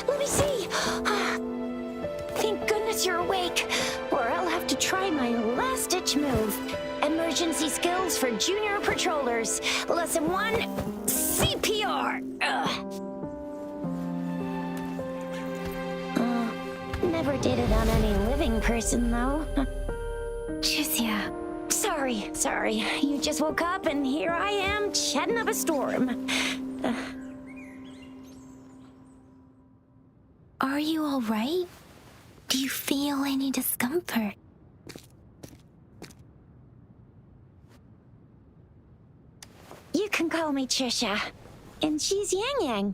Let me see. Thank goodness you're awake, or I'll have to try my last-ditch move. Emergency skills for junior patrollers. Lesson 1, CPR. Never did it on any living person, though. Jusia. Sorry. You just woke up, and here I am, chatting up a storm. Are you all right? Do you feel any discomfort? You can call me Trisha, and she's Yang Yang.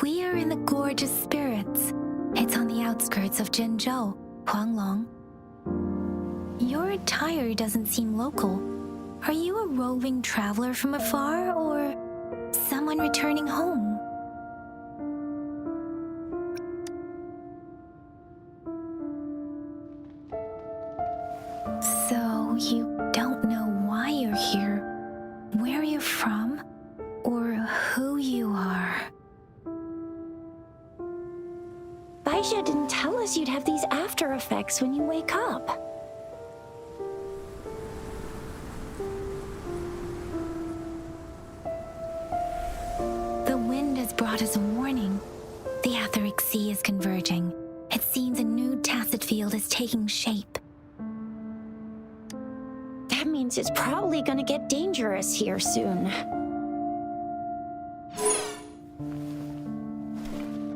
We are in the Gorgeous Spirits. It's on the outskirts of Zhenzhou, Huanglong. Your attire doesn't seem local. Are you a roving traveler from afar, or someone returning home? So you don't know why you're here, where you're from, or who you are? Baisha didn't tell us you'd have these after effects when you wake up. The wind has brought us a warning. The Etheric Sea is converging. It seems a new tacit field is taking shape. That means it's probably gonna get dangerous here soon.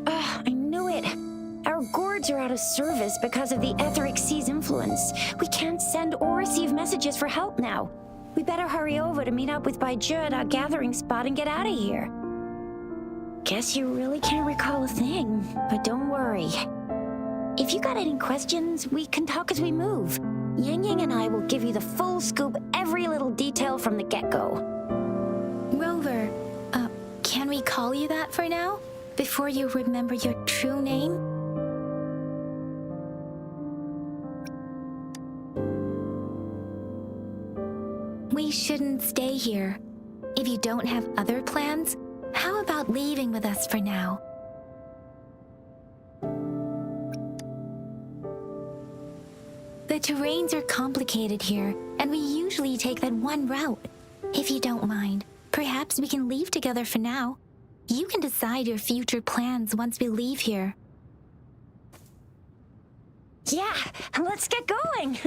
I are out of service because of the etheric sea's influence. We can't send or receive messages for help now. We better hurry over to meet up with Baiju at our gathering spot and get out of here. Guess you really can't recall a thing, but don't worry. If you got any questions, we can talk as we move. Yang Yang and I will give you the full scoop, every little detail from the get-go. Rover, can we call you that for now? Before you remember your true name? We shouldn't stay here. If you don't have other plans, how about leaving with us for now? The terrains are complicated here, and we usually take that one route. If you don't mind, perhaps we can leave together for now. You can decide your future plans once we leave here. Yeah, let's get going.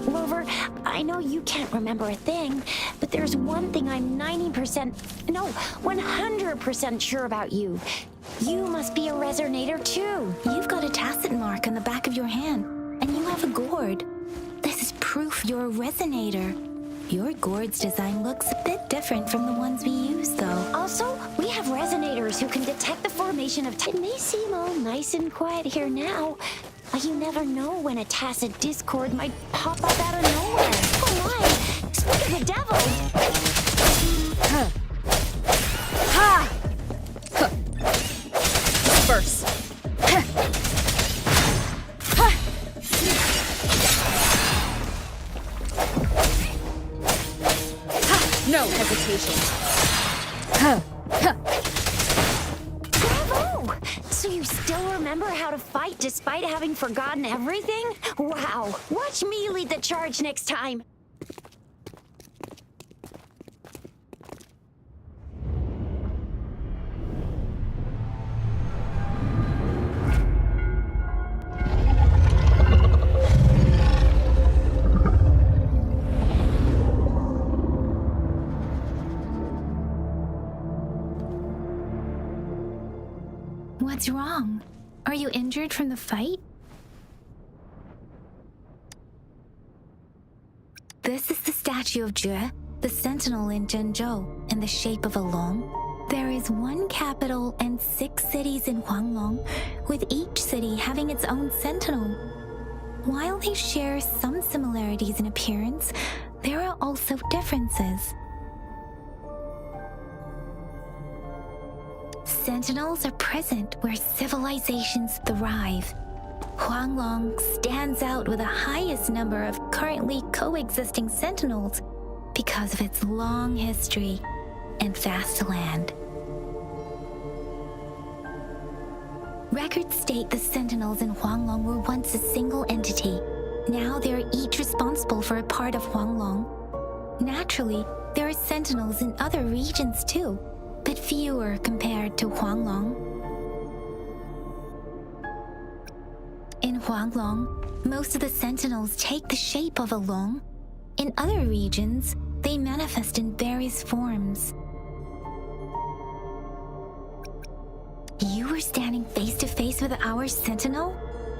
Rover, I know you can't remember a thing, but there's one thing I'm 100% sure about you. You must be a resonator too. You've got a tacit mark on the back of your hand, and you have a gourd. This is proof you're a resonator. Your gourd's design looks a bit different from the ones we use, though. Also, we have resonators who can detect the formation of... It may seem all nice and quiet here now, but you never know when a tacit discord might pop up out of nowhere. Oh my! Speak of the devil! Ha! Huh. First. Ha! No hesitation. Huh. Huh. Bravo! So you still remember how to fight despite having forgotten everything? Wow! Watch me lead the charge next time! What's wrong? Are you injured from the fight? This is the statue of Jue, the sentinel in Zhenzhou, in the shape of a long. There is one capital and 6 cities in Huanglong, with each city having its own sentinel. While they share some similarities in appearance, there are also differences. Sentinels are present where civilizations thrive. Huanglong stands out with the highest number of currently coexisting sentinels because of its long history and vast land. Records state the sentinels in Huanglong were once a single entity. Now they are each responsible for a part of Huanglong. Naturally, there are sentinels in other regions too, but fewer compared to Huanglong. In Huanglong, most of the sentinels take the shape of a long. In other regions, they manifest in various forms. You were standing face to face with our sentinel?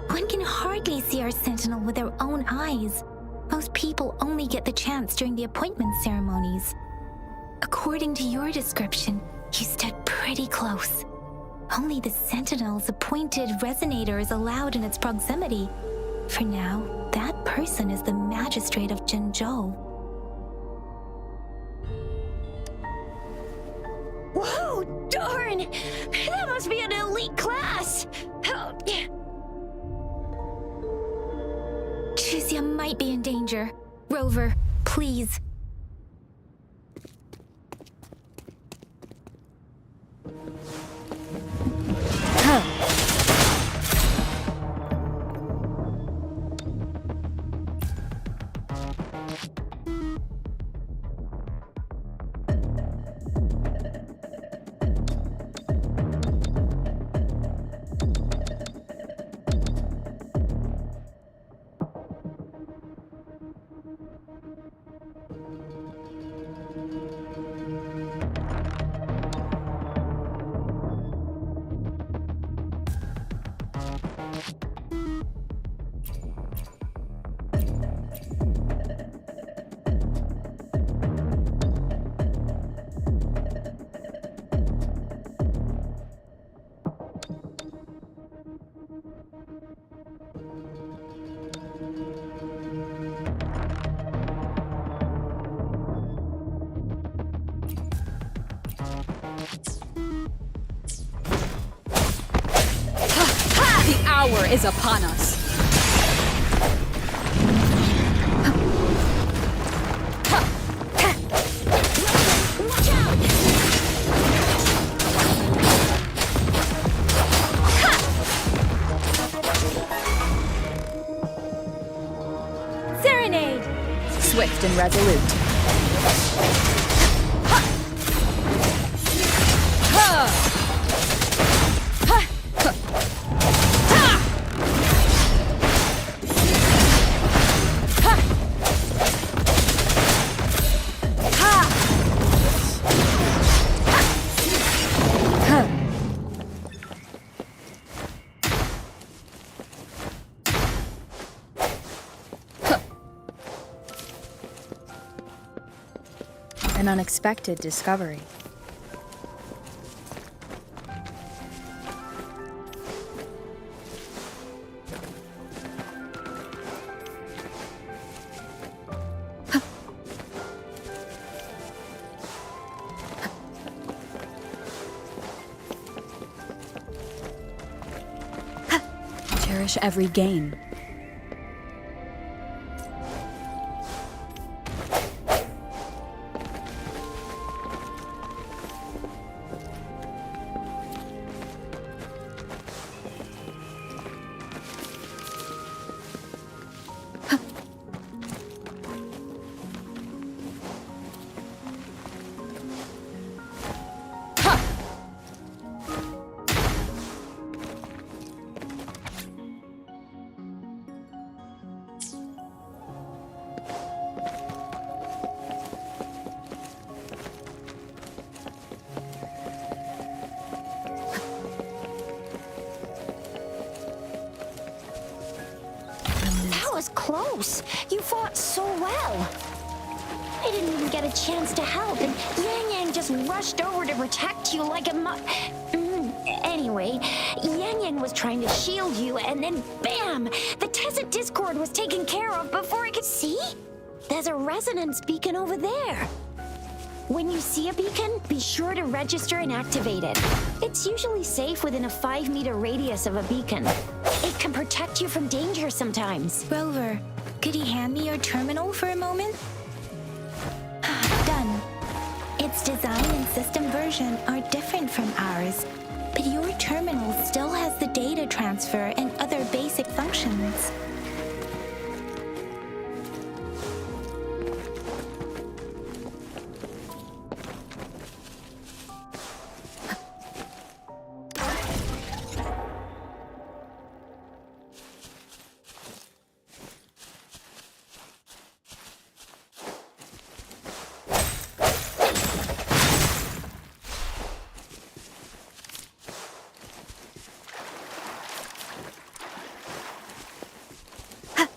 One can hardly see our sentinel with their own eyes. Most people only get the chance during the appointment ceremonies. According to your description, you stood pretty close. Only the sentinel's appointed resonator is allowed in its proximity. For now, that person is the magistrate of Zhenzhou. Whoa, darn! That must be an elite class! Chixia might be in danger. Rover, please. hour is upon us. Watch out! Serenade! Swift and resolute. Ha! Ha! Ha! Ha! Ha! Ha! Ha! Ha! An unexpected discovery. Cherish every gain. That was close. You fought so well. I didn't even get a chance to help, and Yang Yang just rushed over to protect you like a Anyway, Yang Yang was trying to shield you, and then bam! The Tezit Discord was taken care of before I could see? There's a resonance beacon over there. When you see a beacon, be sure to register and activate it. It's usually safe within a 5-meter radius of a beacon. It can protect you from danger sometimes. Rover, could you hand me your terminal for a moment? Done. Its design and system version are different from ours, but your terminal still has the data transfer and other basic functions.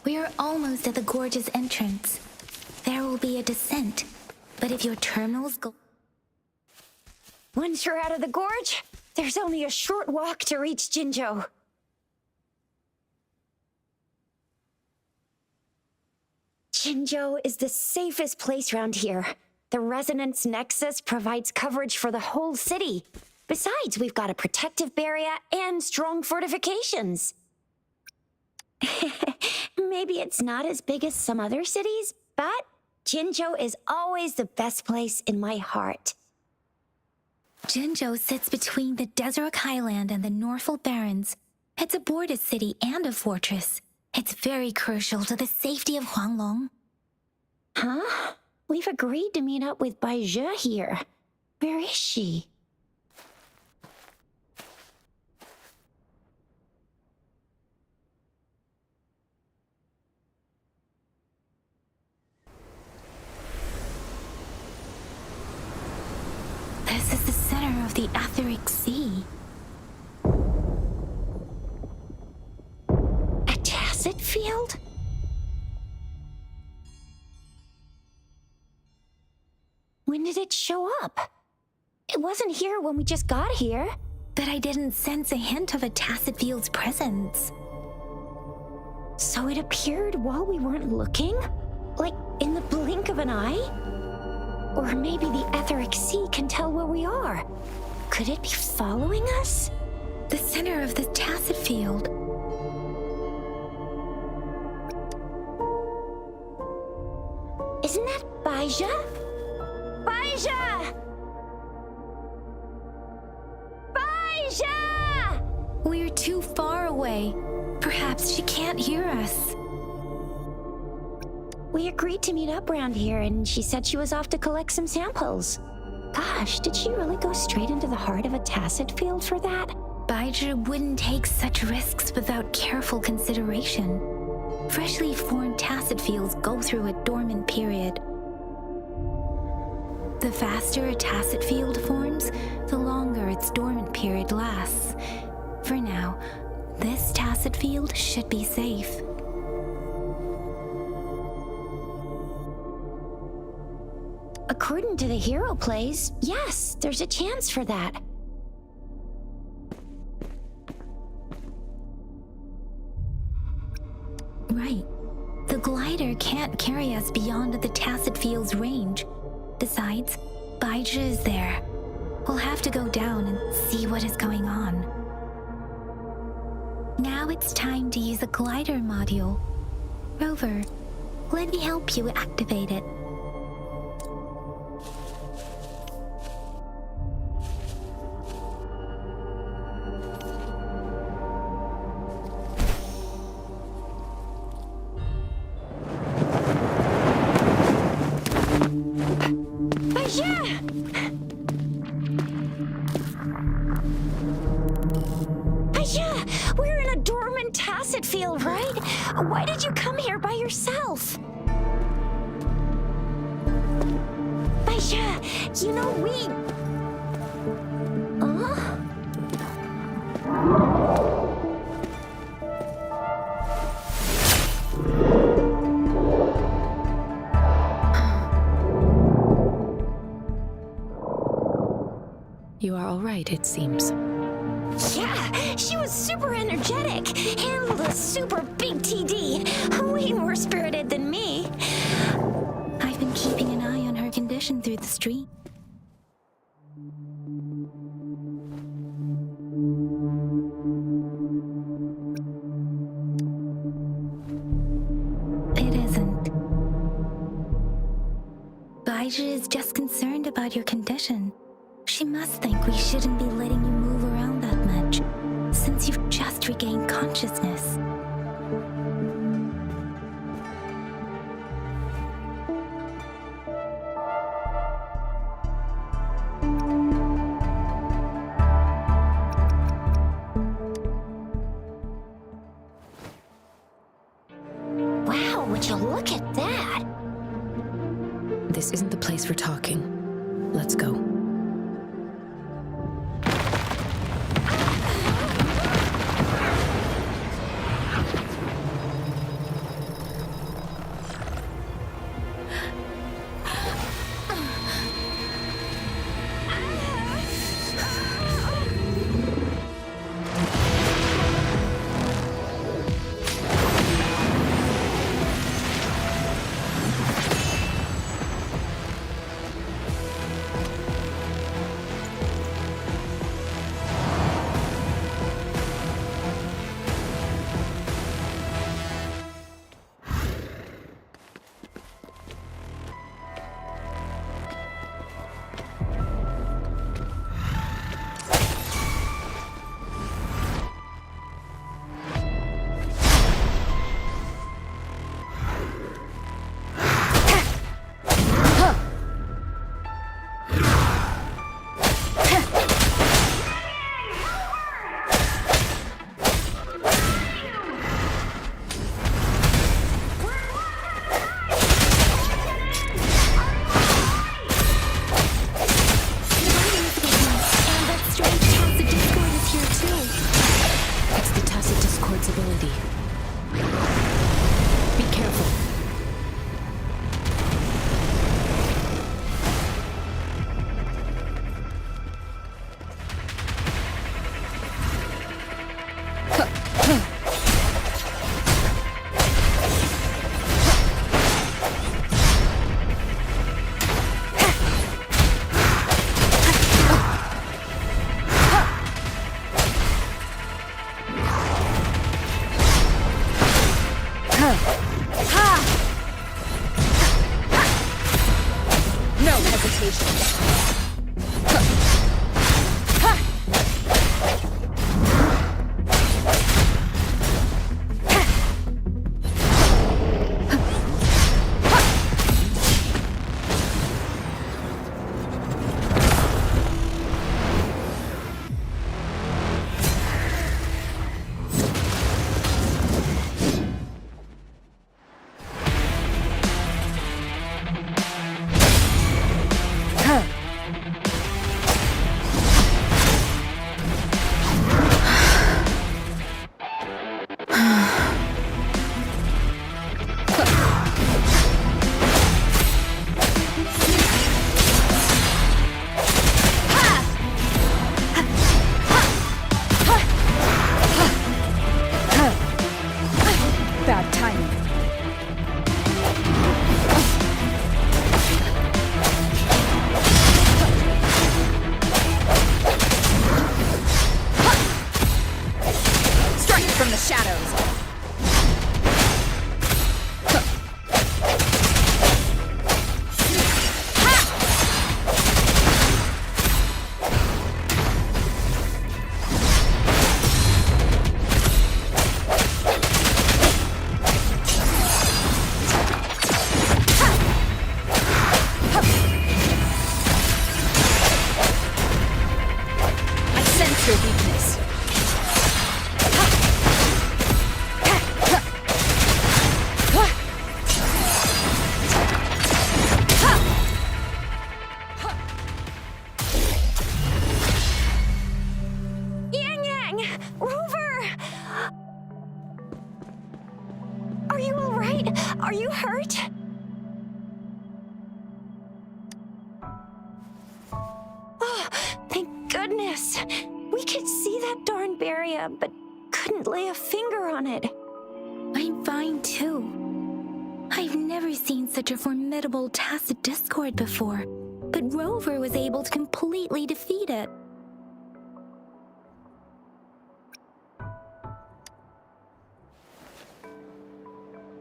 We are almost at the gorge's entrance. There will be a descent, but if your terminals go... Once you're out of the gorge, there's only a short walk to reach Jinzhou. Jinzhou is the safest place around here. The Resonance Nexus provides coverage for the whole city. Besides, we've got a protective barrier and strong fortifications. Maybe it's not as big as some other cities, but Jinzhou is always the best place in my heart. Jinzhou sits between the Desert Highland and the Northel Barrens. It's a border city and a fortress. It's very crucial to the safety of Huanglong. Huh? We've agreed to meet up with Bai Zhe here. Where is she? This is the center of the Etheric Sea. A tacit field? When did it show up? It wasn't here when we just got here. But I didn't sense a hint of a tacit field's presence. So it appeared while we weren't looking? Like in the blink of an eye? Or maybe the Etheric Sea can tell where we are. Could it be following us? The center of the tacit field. Baija? Baija! Baija! We're too far away. Perhaps she can't hear us. We agreed to meet up around here, and she said she was off to collect some samples. Gosh, did she really go straight into the heart of a tacit field for that? Baija wouldn't take such risks without careful consideration. Freshly formed tacit fields go through a dormant period. The faster a tacit field forms, the longer its dormant period lasts. For now, this tacit field should be safe. According to the hero plays, yes, there's a chance for that. Right. The glider can't carry us beyond the tacit field's range. Besides, Baija is there. We'll have to go down and see what is going on. Now it's time to use the glider module. Rover, let me help you activate it. We're in a dormant tacit field, right? Why did you come here by yourself? Baija, you know we... You are all right, it seems. Yeah, she was super energetic, handled a super big TD, way more spirited than me. I've been keeping an eye on her condition through the street. It isn't. Baija is just concerned about your condition. She must think we shouldn't be letting you move around that much, since you've just regained consciousness. Wow, would you look at that? This isn't the place for talking. Let's go. Bad timing. Strike from the shadows. I sense your weakness. Yang Yang! Rover! Are you alright? Are you hurt? Oh, thank goodness. We could see that darn barrier, but couldn't lay a finger on it. I'm fine too. I've never seen such a formidable tacit discord before, but Rover was able to completely defeat it.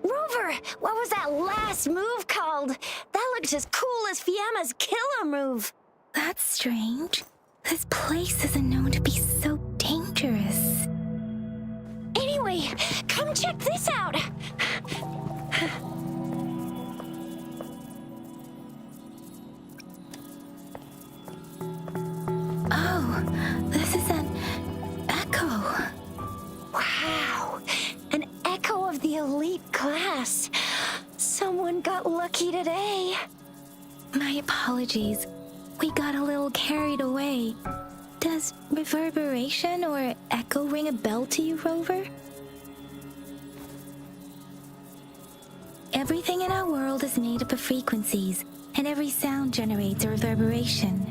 Rover, what was that last move called? That looked as cool as Fiamma's killer move. That's strange. This place isn't known to be so dangerous. Anyway, come check this out. Oh, this is an echo. Wow, an echo of the elite class. Someone got lucky today. My apologies. We got a little carried away. Does reverberation or echo ring a bell to you, Rover? Everything in our world is made up of frequencies, and every sound generates a reverberation.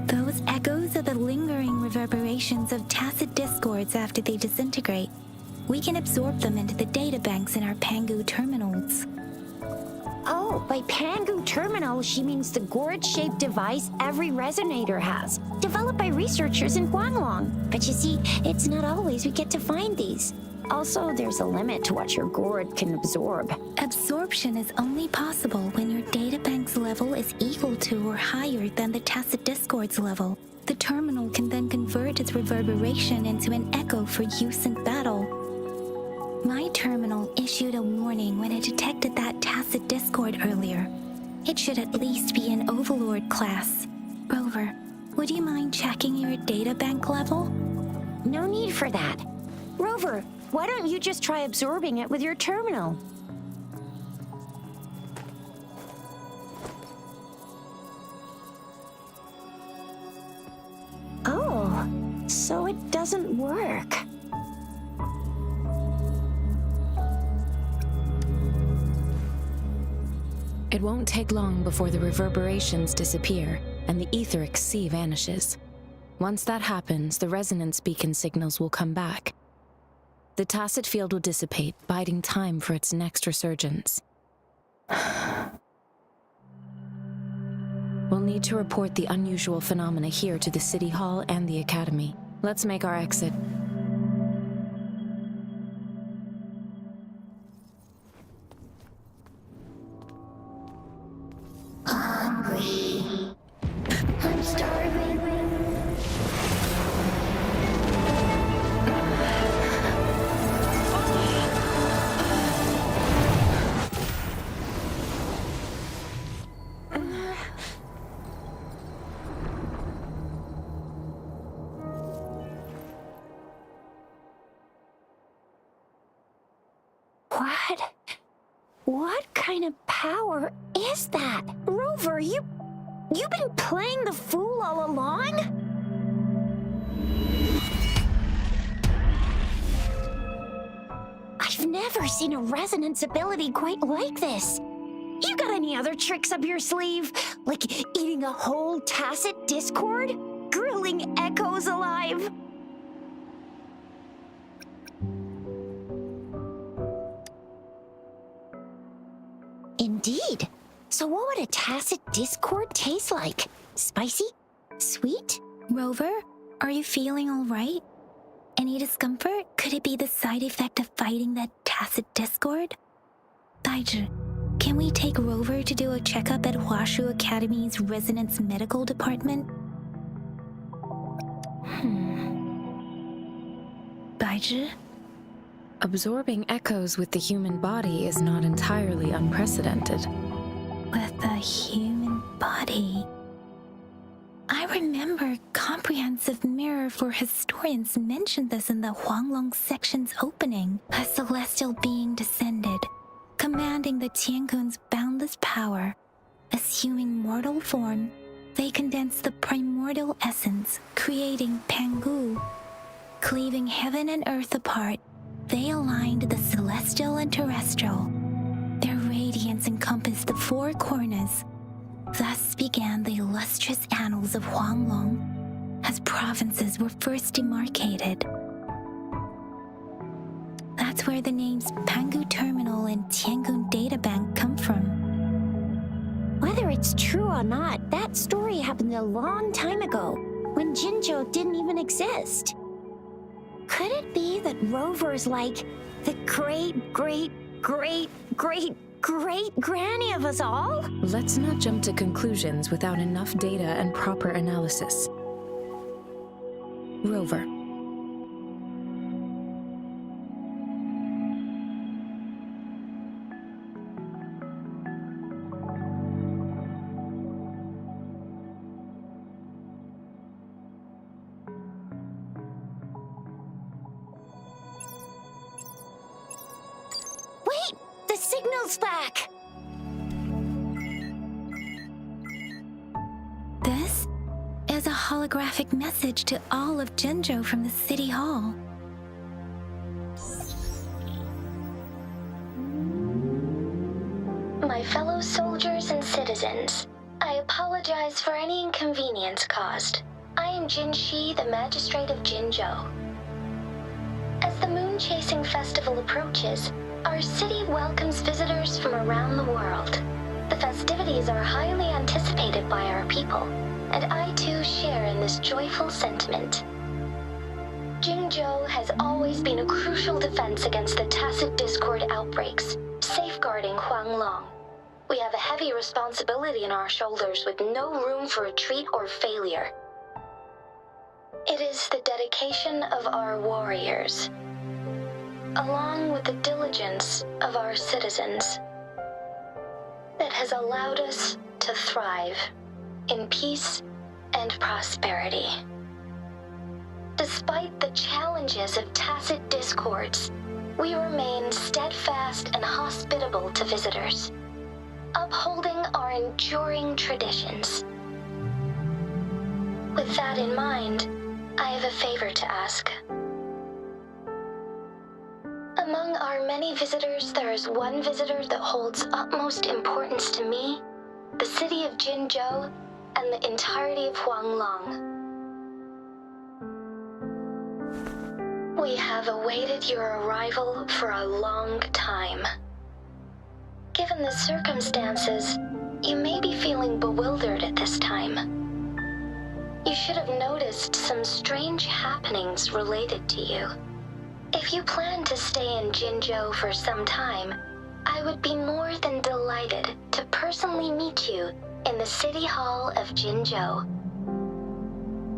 Those echoes are the lingering reverberations of tacit discords after they disintegrate. We can absorb them into the databanks in our Pangu terminals. Oh, by Pangu Terminal, she means the gourd-shaped device every resonator has, developed by researchers in Guanglong. But you see, it's not always we get to find these. Also, there's a limit to what your gourd can absorb. Absorption is only possible when your databank's level is equal to or higher than the tacit discord's level. The terminal can then convert its reverberation into an echo for use in battle. My terminal issued a warning when it detected that tacit discord earlier. It should at least be an Overlord class. Rover, would you mind checking your databank level? No need for that. Rover, why don't you just try absorbing it with your terminal? Oh, so it doesn't work. It won't take long before the reverberations disappear and the etheric sea vanishes. Once that happens, the resonance beacon signals will come back. The tacit field will dissipate, biding time for its next resurgence. We'll need to report the unusual phenomena here to the City Hall and the Academy. Let's make our exit. Hungry What kind of power is that? Rover, you've been playing the fool all along? I've never seen a resonance ability quite like this. You got any other tricks up your sleeve? Like eating a whole tacit discord? Grilling echoes alive? Indeed. So what would a tacit discord taste like? Spicy? Sweet? Rover, are you feeling all right? Any discomfort? Could it be the side effect of fighting that tacit discord? Daiju, can we take Rover to do a checkup at Hwashu Academy's Resonance Medical Department? Daiju? Absorbing echoes with the human body is not entirely unprecedented. With the human body. I remember Comprehensive Mirror for Historians mentioned this in the Huanglong section's opening. A celestial being descended, commanding the Tiankun's boundless power. Assuming mortal form, they condensed the primordial essence, creating Pangu. Cleaving heaven and earth apart, they aligned the celestial and terrestrial. Their radiance encompassed the four corners. Thus began the illustrious annals of Huanglong, as provinces were first demarcated. That's where the names Pangu Terminal and Tiangun Databank come from. Whether it's true or not, that story happened a long time ago, when Jinzhou didn't even exist. Could it be that Rover's like the great-great-great-great-great-granny of us all? Let's not jump to conclusions without enough data and proper analysis. Rover. Wait! The signal's back! This is a holographic message to all of Jinzhou from the City Hall. My fellow soldiers and citizens, I apologize for any inconvenience caused. I am Jin Shi, the Magistrate of Jinzhou. As the Moon-Chasing Festival approaches, our city welcomes visitors from around the world. The festivities are highly anticipated by our people, and I too share in this joyful sentiment. Jinzhou has always been a crucial defense against the tacit discord outbreaks, safeguarding Huanglong. We have a heavy responsibility on our shoulders with no room for retreat or failure. It is the dedication of our warriors, along with the diligence of our citizens, that has allowed us to thrive in peace and prosperity. Despite the challenges of tacit discords, we remain steadfast and hospitable to visitors, upholding our enduring traditions. With that in mind, I have a favor to ask. Among our many visitors, there is one visitor that holds utmost importance to me, the city of Jinzhou, and the entirety of Huanglong. We have awaited your arrival for a long time. Given the circumstances, you may be feeling bewildered at this time. You should have noticed some strange happenings related to you. If you plan to stay in Jinzhou for some time, I would be more than delighted to personally meet you in the City Hall of Jinzhou.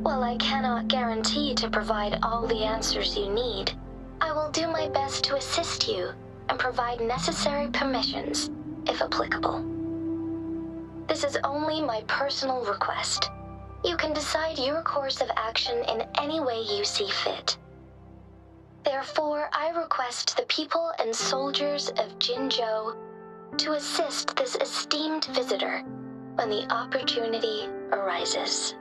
While I cannot guarantee to provide all the answers you need, I will do my best to assist you and provide necessary permissions, if applicable. This is only my personal request. You can decide your course of action in any way you see fit. Therefore, I request the people and soldiers of Jinzhou to assist this esteemed visitor when the opportunity arises.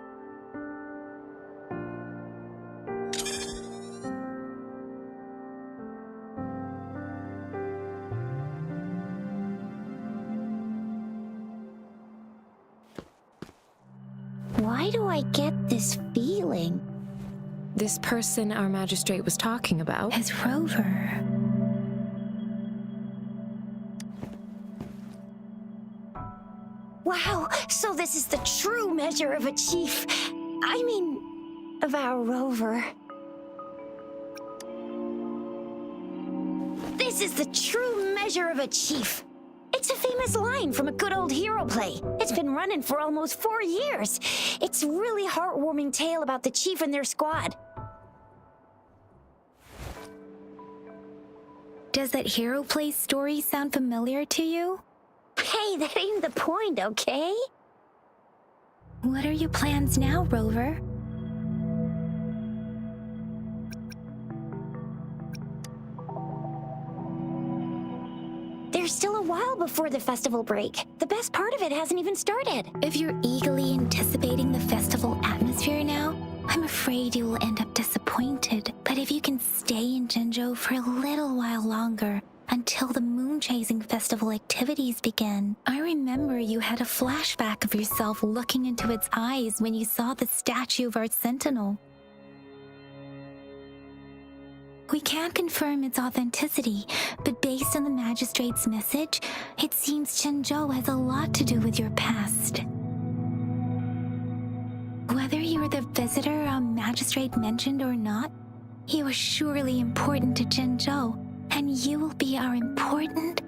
Why do I get this feeling? This person our magistrate was talking about? His rover. Wow, so this is the true measure of a chief. I mean, of our rover. This is the true measure of a chief. It's a famous line from a good old hero play. It's been running for almost 4 years. It's a really heartwarming tale about the chief and their squad. Does that hero play story sound familiar to you? Hey, that ain't the point, okay? What are your plans now, Rover? There's still a while before the festival break. The best part of it hasn't even started. If you're eagerly anticipating the festival atmosphere now, I'm afraid you will end up disappointed. But if you can stay in Jinzhou for a little while longer, until the moon-chasing festival activities begin. I remember you had a flashback of yourself looking into its eyes when you saw the statue of our sentinel. We can't confirm its authenticity, but based on the magistrate's message, it seems Jinzhou has a lot to do with your past. Whether you're the visitor our magistrate mentioned or not, you are surely important to Jinzhou, and you will be our important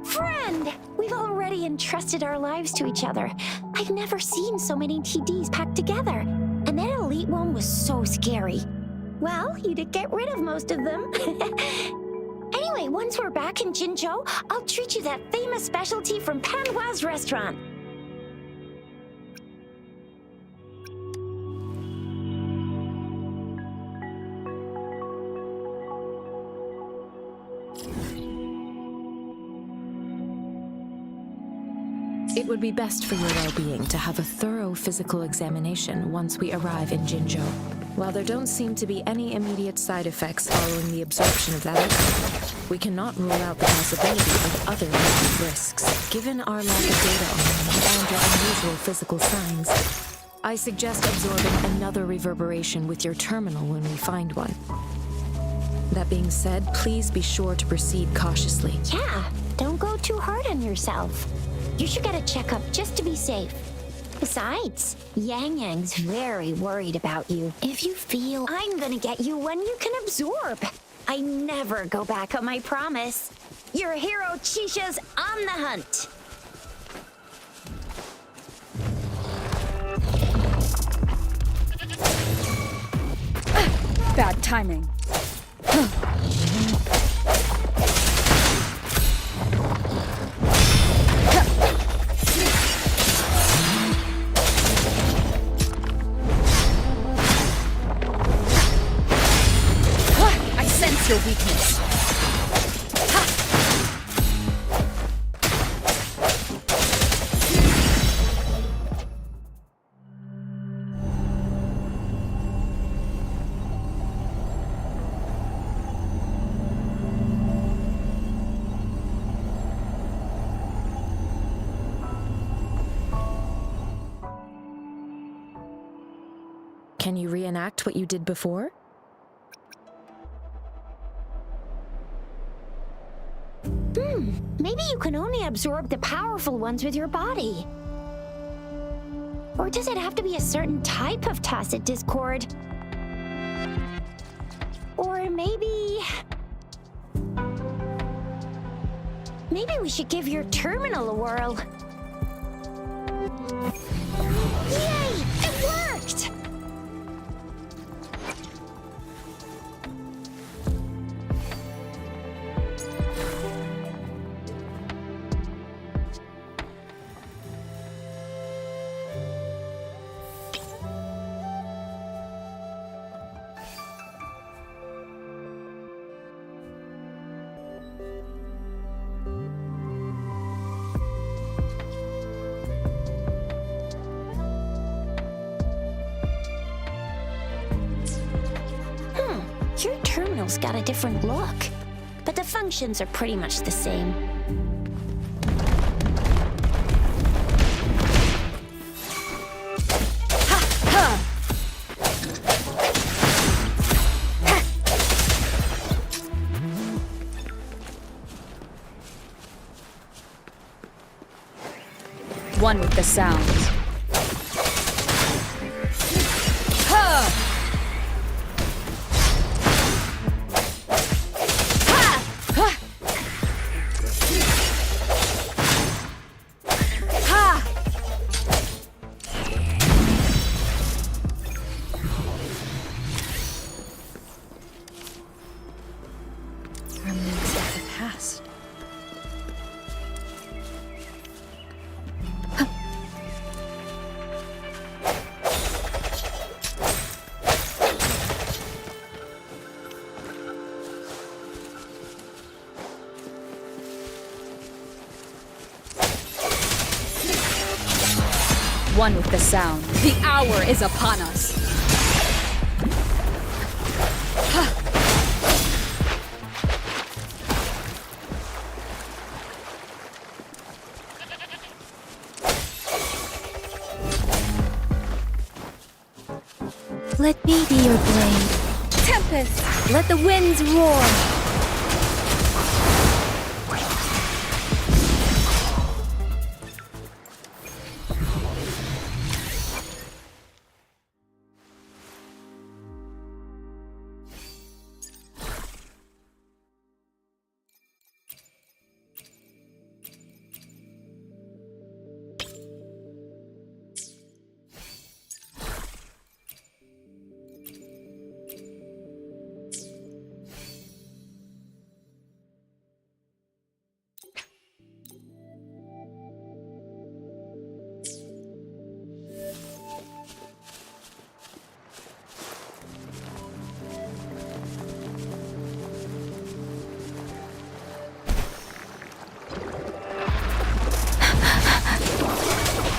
friend! We've already entrusted our lives to each other. I've never seen so many TDs packed together. And that elite one was so scary. Well, you did get rid of most of them. Anyway, once we're back in Jinzhou, I'll treat you that famous specialty from Panhua's restaurant. It would be best for your well-being to have a thorough physical examination once we arrive in Jinzhou. While there don't seem to be any immediate side effects following the absorption of that item, we cannot rule out the possibility of other health risks. Given our lack of data on them and your unusual physical signs, I suggest absorbing another reverberation with your terminal when we find one. That being said, please be sure to proceed cautiously. Yeah, don't go too hard on yourself. You should get a checkup just to be safe. Besides, Yang Yang's very worried about you. if you feel I'm gonna get you one you can absorb. I never go back on my promise. Your hero Chisha's on the hunt. Bad timing. I sense your weakness. Can you reenact what you did before? Maybe you can only absorb the powerful ones with your body. Or does it have to be a certain type of tacit discord? Or maybe we should give your terminal a whirl. Yay! It worked! sure terminal's got a different look, but the functions are pretty much the same. One with the sounds. Remnants of the past. One with the sound. The hour is upon us. Let me be your blade. Tempest, let the winds roar.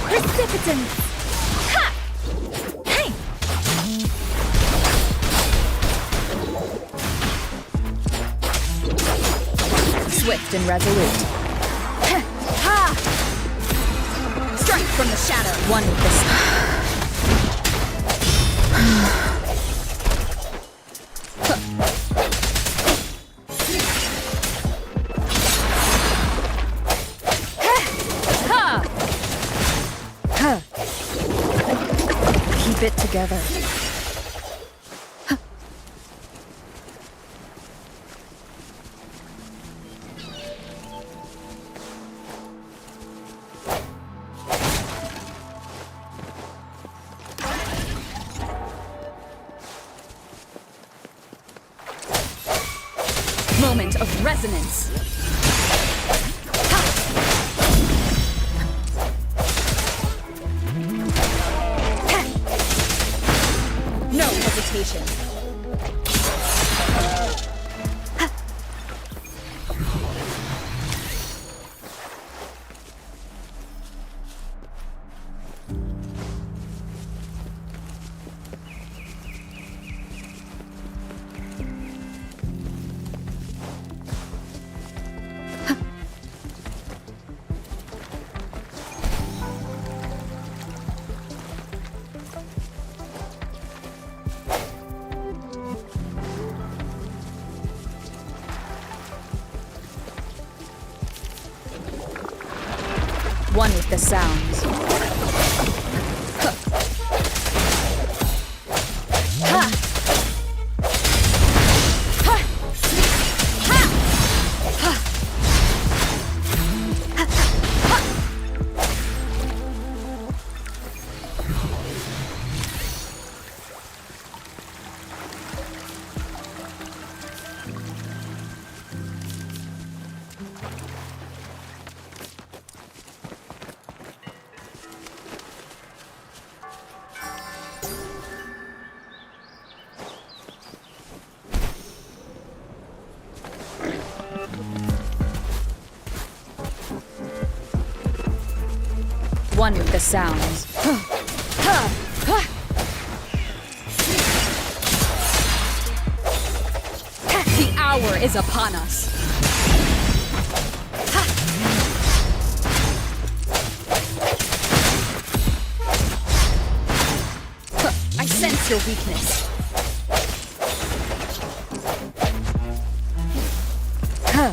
Precipitant! Ha! Hey! Swift and resolute. Ha! Strike from the shadow. One with the Keep it together. Moment of resonance. No hesitation. One with the sounds. One with the sounds. hour is upon us. Ha! Huh, I sense your weakness. Huh.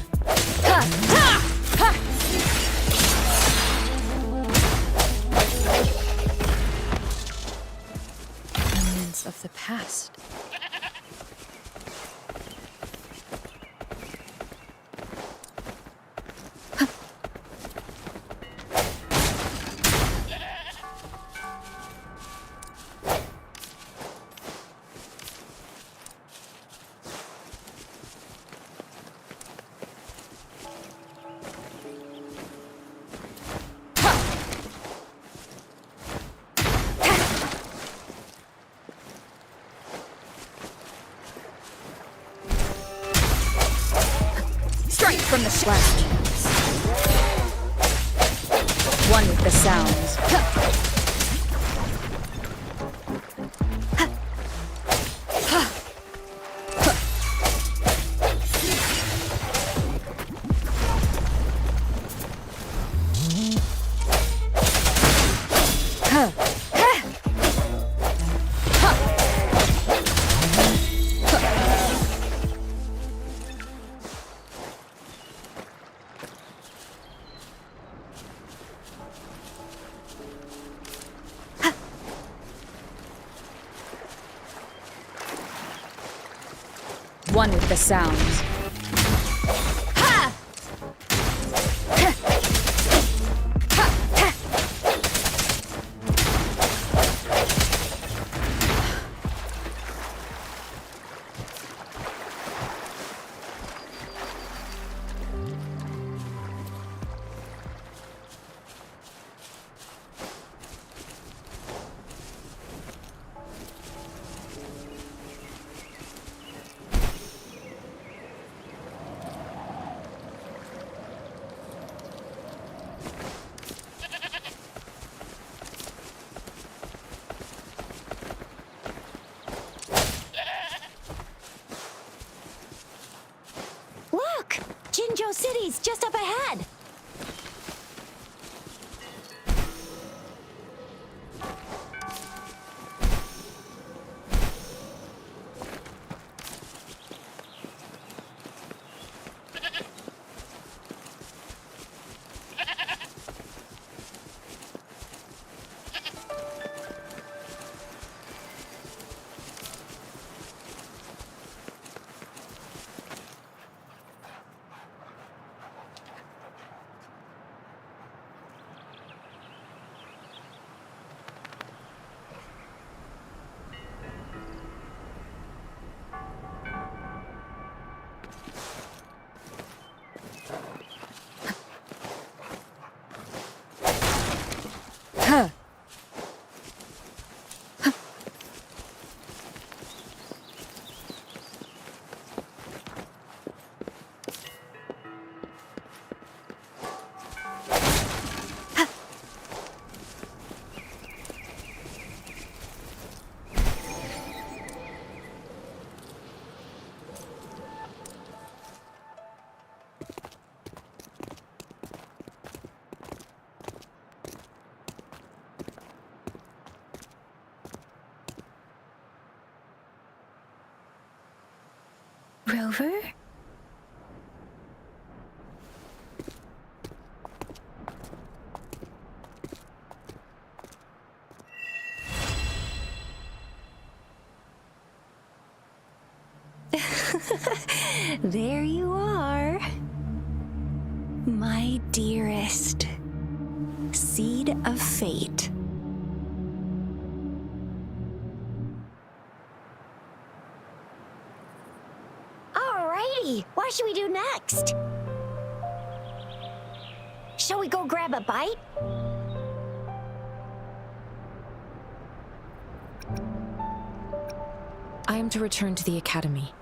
Ha! Ha! Ha! Remnants of the past. Strike from the last chance. One with the sounds. One with the sounds. Ha! Ha! Ha! Ha! Look! Jinzhou City's just up ahead. Huh. Rover? There you are. My dearest. Seed of fate. Alrighty, what should we do next? Shall we go grab a bite? I am to return to the academy.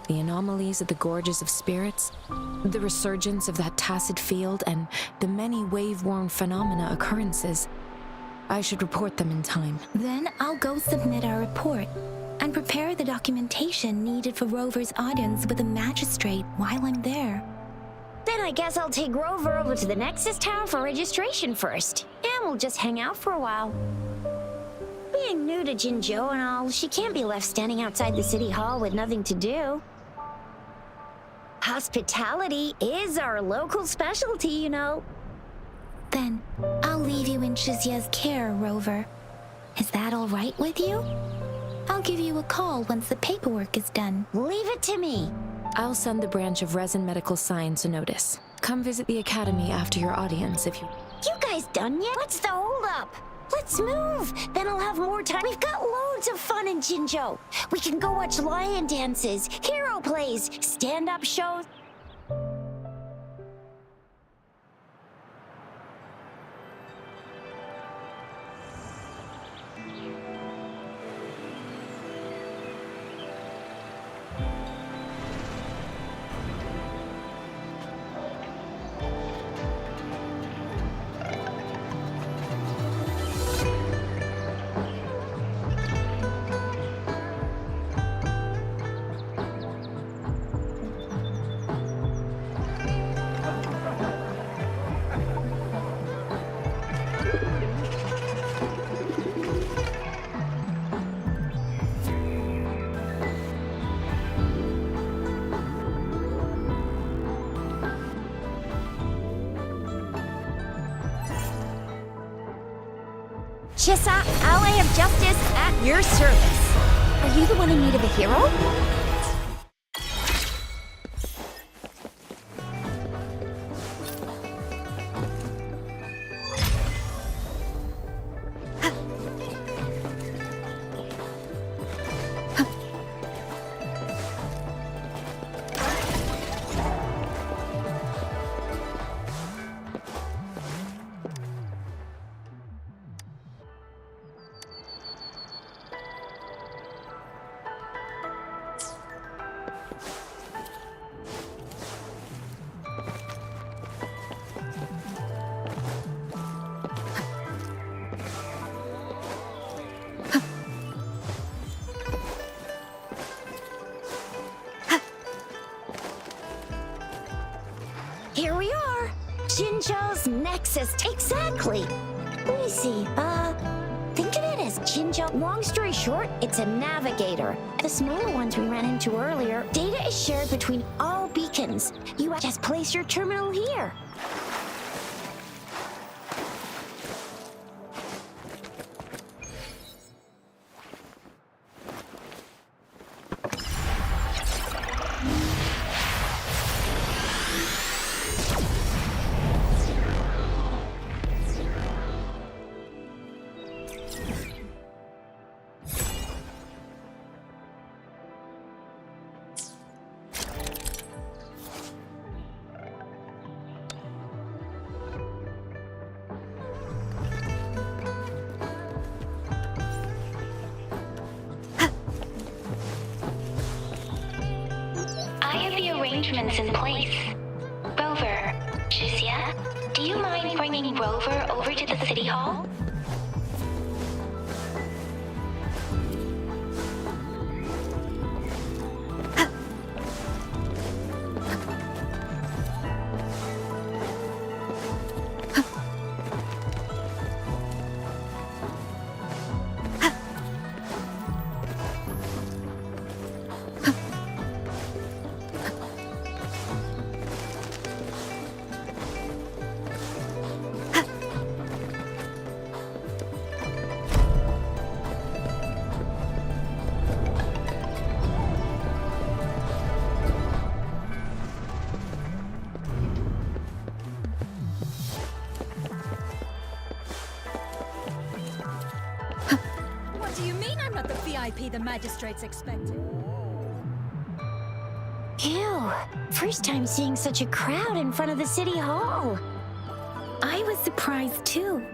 The anomalies of the gorges of spirits, the resurgence of that tacit field, and the many wave-worn phenomena occurrences. I should report them in time. Then I'll go submit our report. and prepare the documentation needed for Rover's audience with the magistrate while I'm there. Then I guess I'll take Rover over to the Nexus Tower for registration first, and we'll just hang out for a while. Being new to Jinzhou and all, she can't be left standing outside the city hall with nothing to do. Hospitality is our local specialty, you know. Then I'll leave you in Shizia's care, Rover. Is that all right with you? I'll give you a call once the paperwork is done. Leave it to me. I'll send the branch of Resin Medical Science a notice. Come visit the academy after your audience if you... You guys done yet? What's the holdup? Let's move. Then I'll have more time. We've got loads of fun in Jinzhou. We can go watch lion dances, hero plays, stand-up shows. Chissa, ally of justice, at your service. Are you the one in need of a hero? Here we are. Jinzhou's Nexus. Exactly. Let me see. Think of it as Jinzhou. Long story short, it's a navigator. The smaller ones we ran into earlier, data is shared between all beacons. You just place your terminal here. Arrangements in place. Rover, Shizia, do you mind bringing Rover over to the city hall? The magistrate's expected. Ew. First time seeing such a crowd in front of the city hall. I was surprised too.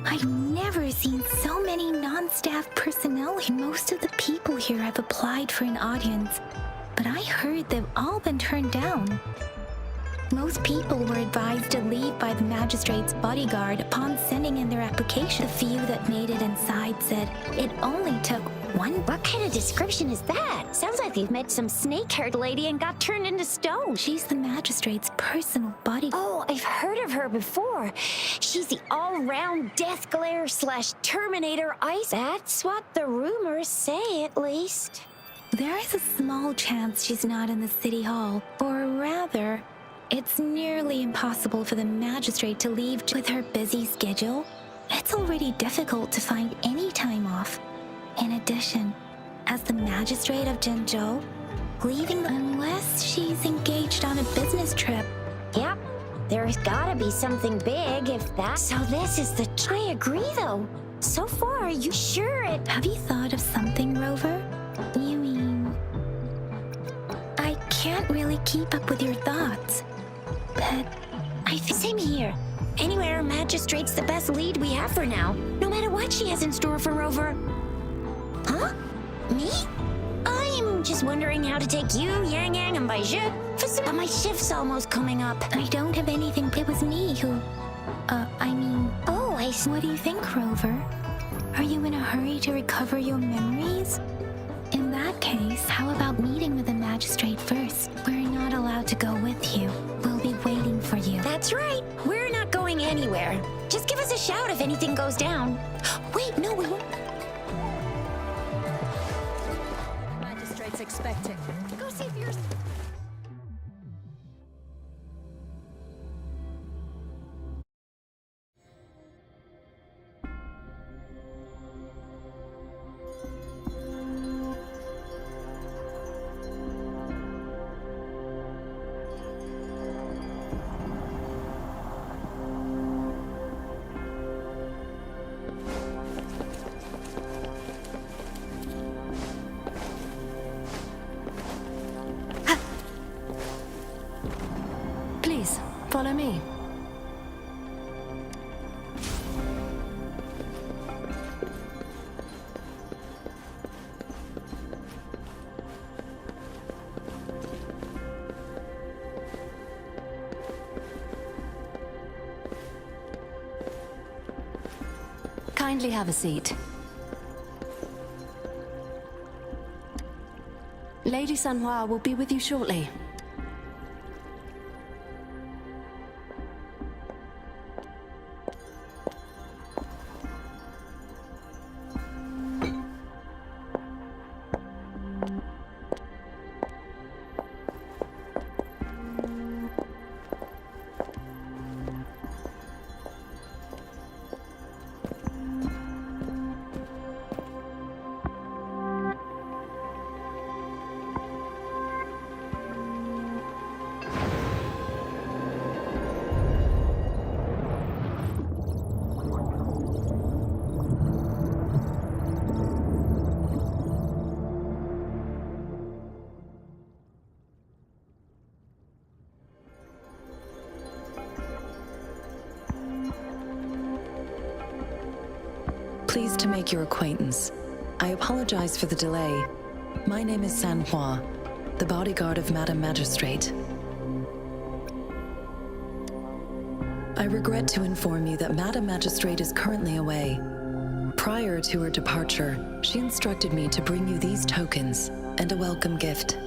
I've never seen so many non-staff personnel here. Most of the people here have applied for an audience, but I heard they've all been turned down. Most people were advised to leave by the magistrate's bodyguard upon sending in their application. The few that made it inside said it only took one. What kind of description is that? Sounds like you've met some snake-haired lady and got turned into stone. She's the magistrate's personal bodyguard. Oh, I've heard of her before. She's the all-round death glare / Terminator ice. That's what the rumors say, at least. There is a small chance she's not in the city hall, or rather, it's nearly impossible for the magistrate to leave with her busy schedule. It's already difficult to find any time off. In addition, as the magistrate of Zhengzhou, leaving unless she's engaged on a business trip. Yep, there's gotta be something big if that. So this is the. I agree, though. So far, are you sure it? Have you thought of something, Rover? You mean... I can't really keep up with your thoughts, but I think same here. Anywhere, Magistrate's the best lead we have for now, no matter what she has in store for Rover. Huh? Me? I'm just wondering how to take you, Yang Yang, and Baizhi for some. But my shift's almost coming up. I don't have anything. It was me who... Oh, I see. What do you think, Rover? Are you in a hurry to recover your memories? In that case, how about meeting with the magistrate first? We're not allowed to go with you. We'll be waiting for you. That's right. We're not going anywhere. Just give us a shout if anything goes down. Wait, no, we won't. Magistrate's expecting. Go see if yours. Please, follow me. Kindly have a seat. Lady Sanhua will be with you shortly. Pleased to make your acquaintance. I apologize for the delay. My name is Sanhua, the bodyguard of Madam Magistrate. I regret to inform you that Madam Magistrate is currently away. Prior to her departure, she instructed me to bring you these tokens and a welcome gift.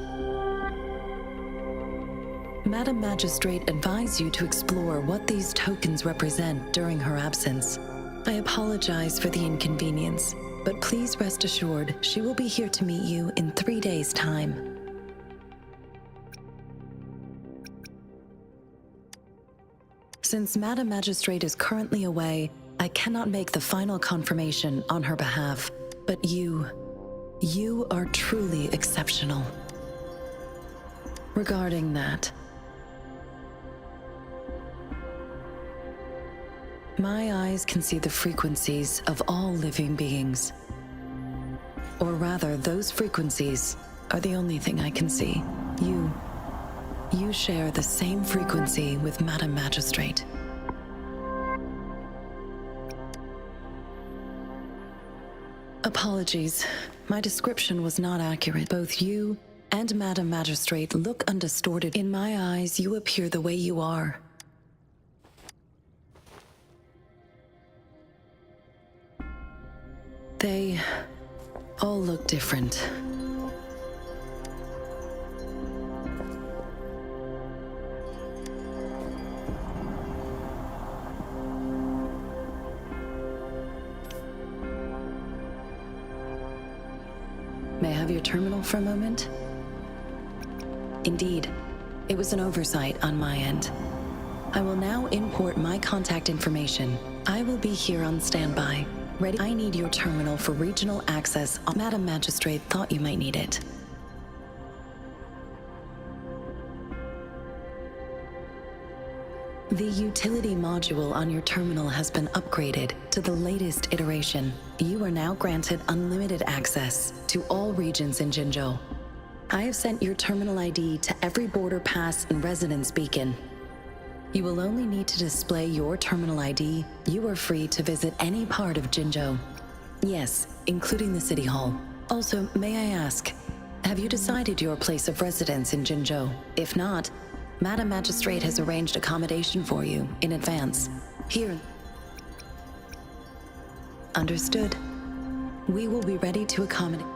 Madam Magistrate advised you to explore what these tokens represent during her absence. I apologize for the inconvenience, but please rest assured she will be here to meet you in 3 days' time. Since Madam Magistrate is currently away, I cannot make the final confirmation on her behalf, but you are truly exceptional. Regarding that, my eyes can see the frequencies of all living beings. Or rather, those frequencies are the only thing I can see. You share the same frequency with Madam Magistrate. Apologies, my description was not accurate. Both you And Madam Magistrate, look undistorted. In my eyes, you appear the way you are. They all look different. May I have your terminal for a moment? Indeed, it was an oversight on my end. I will now import my contact information. I will be here on standby. Ready? I need your terminal for regional access. Madam Magistrate thought you might need it. The utility module on your terminal has been upgraded to the latest iteration. You are now granted unlimited access to all regions in Jinzhou. I have sent your terminal ID to every border pass and residence beacon. You will only need to display your terminal ID. You are free to visit any part of Jinzhou. Yes, including the City Hall. Also, may I ask, have you decided your place of residence in Jinzhou? If not, Madam Magistrate has arranged accommodation for you in advance. Here. Understood. We will be ready to accommodate.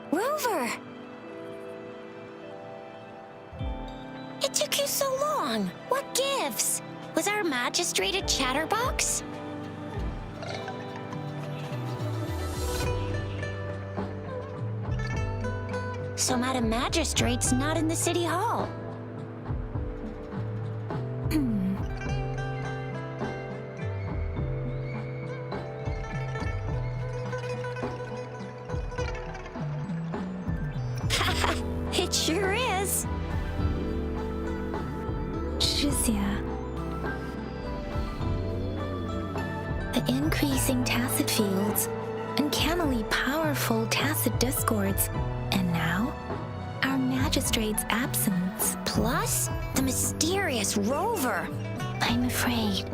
Rover! It took you so long. What gives? Was our magistrate a chatterbox? So Madam Magistrate's not in the City Hall. It sure is. Shizia. The increasing tacit fields, uncannily powerful tacit discords, and now, our magistrate's absence. Plus, the mysterious Rover. I'm afraid.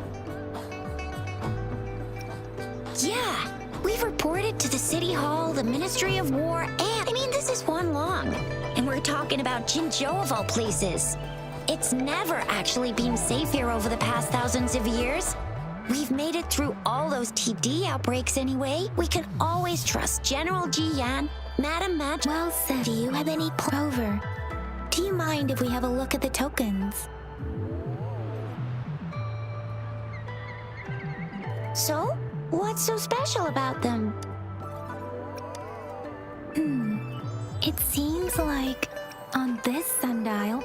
Yeah, we've reported to the City Hall, the Ministry of War, and this is one long. And we're talking about Jinzhou of all places. It's never actually been safe here over the past thousands of years. We've made it through all those TD outbreaks anyway. We can always trust General Ji Yan, Madam Mag. Well said. Do you have any Rover? Do you mind if we have a look at the tokens? So, what's so special about them? It seems like on this sundial,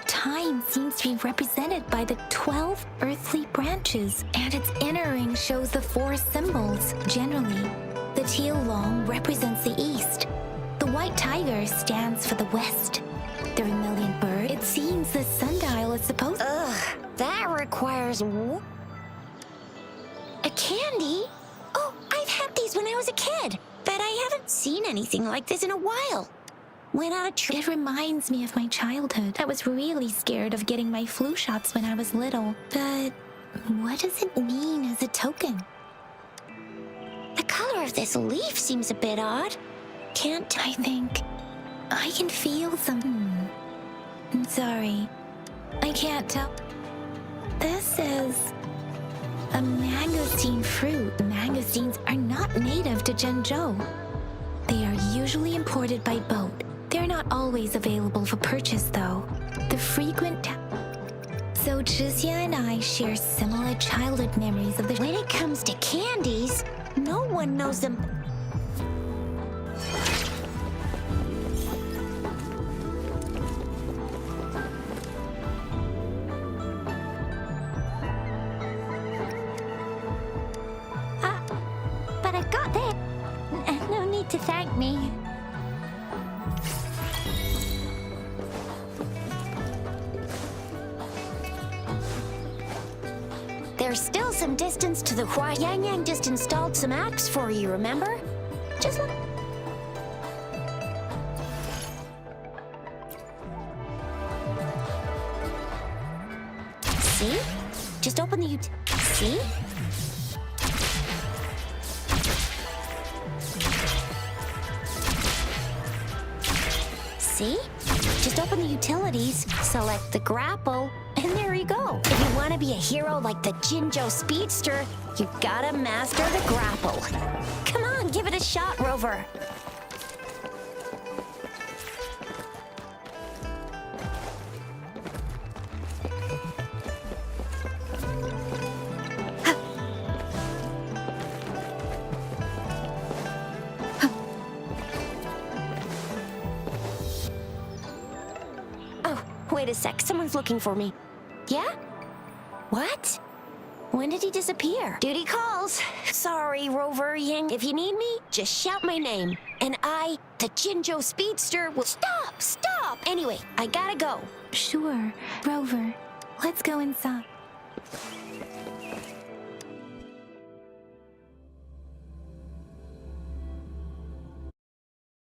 time seems to be represented by the 12 earthly branches, and its inner ring shows the 4 symbols. Generally, the teal long represents the east. The white tiger stands for the west. The vermilion bird. It seems the sundial is supposed. Ugh, that requires a candy? Oh, I've had these when I was a kid, but I haven't seen anything like this in a while. Went on a trip. It reminds me of my childhood. I was really scared of getting my flu shots when I was little. But what does it mean as a token? The color of this leaf seems a bit odd. Can't I think I can feel some. I'm sorry. I can't tell. This is a mangosteen fruit. Mangosteens are not native to Jinzhou. They are usually imported by boat. They're not always available for purchase, though. The frequent... So Zhixia and I share similar childhood memories of the... When it comes to candies, no one knows them. But I got that. No need to thank me. There's still some distance to the Hua. Yang Yang just installed some apps for you, remember? Just look. See? Just open the see? See? Just open the utilities, select the grapple, and there you go. If you want to be a hero like the Jinzhou Speedster, you gotta master the grapple. Come on, give it a shot, Rover. Wait a sec, someone's looking for me. Yeah? What? When did he disappear? Duty calls. Sorry, Rover Ying. If you need me, just shout my name. And I, the Jinzhou Speedster, will... Stop! Anyway, I gotta go. Sure, Rover. Let's go inside.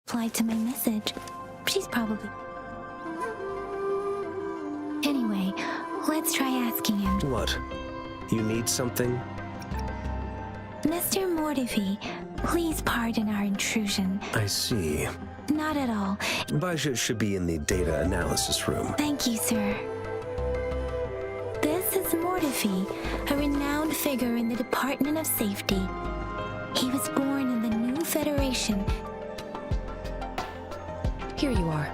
Replied to my message. She's probably... Anyway, let's try asking him. What? You need something? Mr. Mortifi, please pardon our intrusion. I see. Not at all. Baizhi should be in the data analysis room. Thank you, sir. This is Mortifi, a renowned figure in the Department of Safety. He was born in the new Federation. Here you are.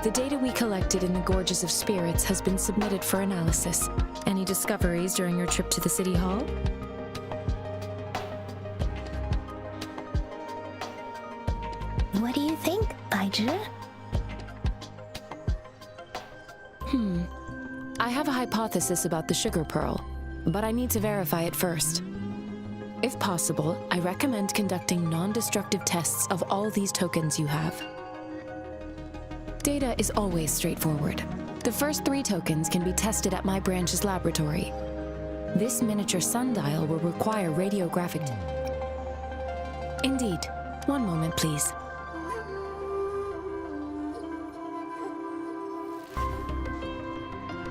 The data we collected in the Gorges of Spirits has been submitted for analysis. Any discoveries during your trip to the City Hall? What do you think, Baizhi? I have a hypothesis about the sugar pearl, but I need to verify it first. If possible, I recommend conducting non-destructive tests of all these tokens you have. Data is always straightforward. The first 3 tokens can be tested at my branch's laboratory. This miniature sundial will require radiographic... Indeed. One moment, please.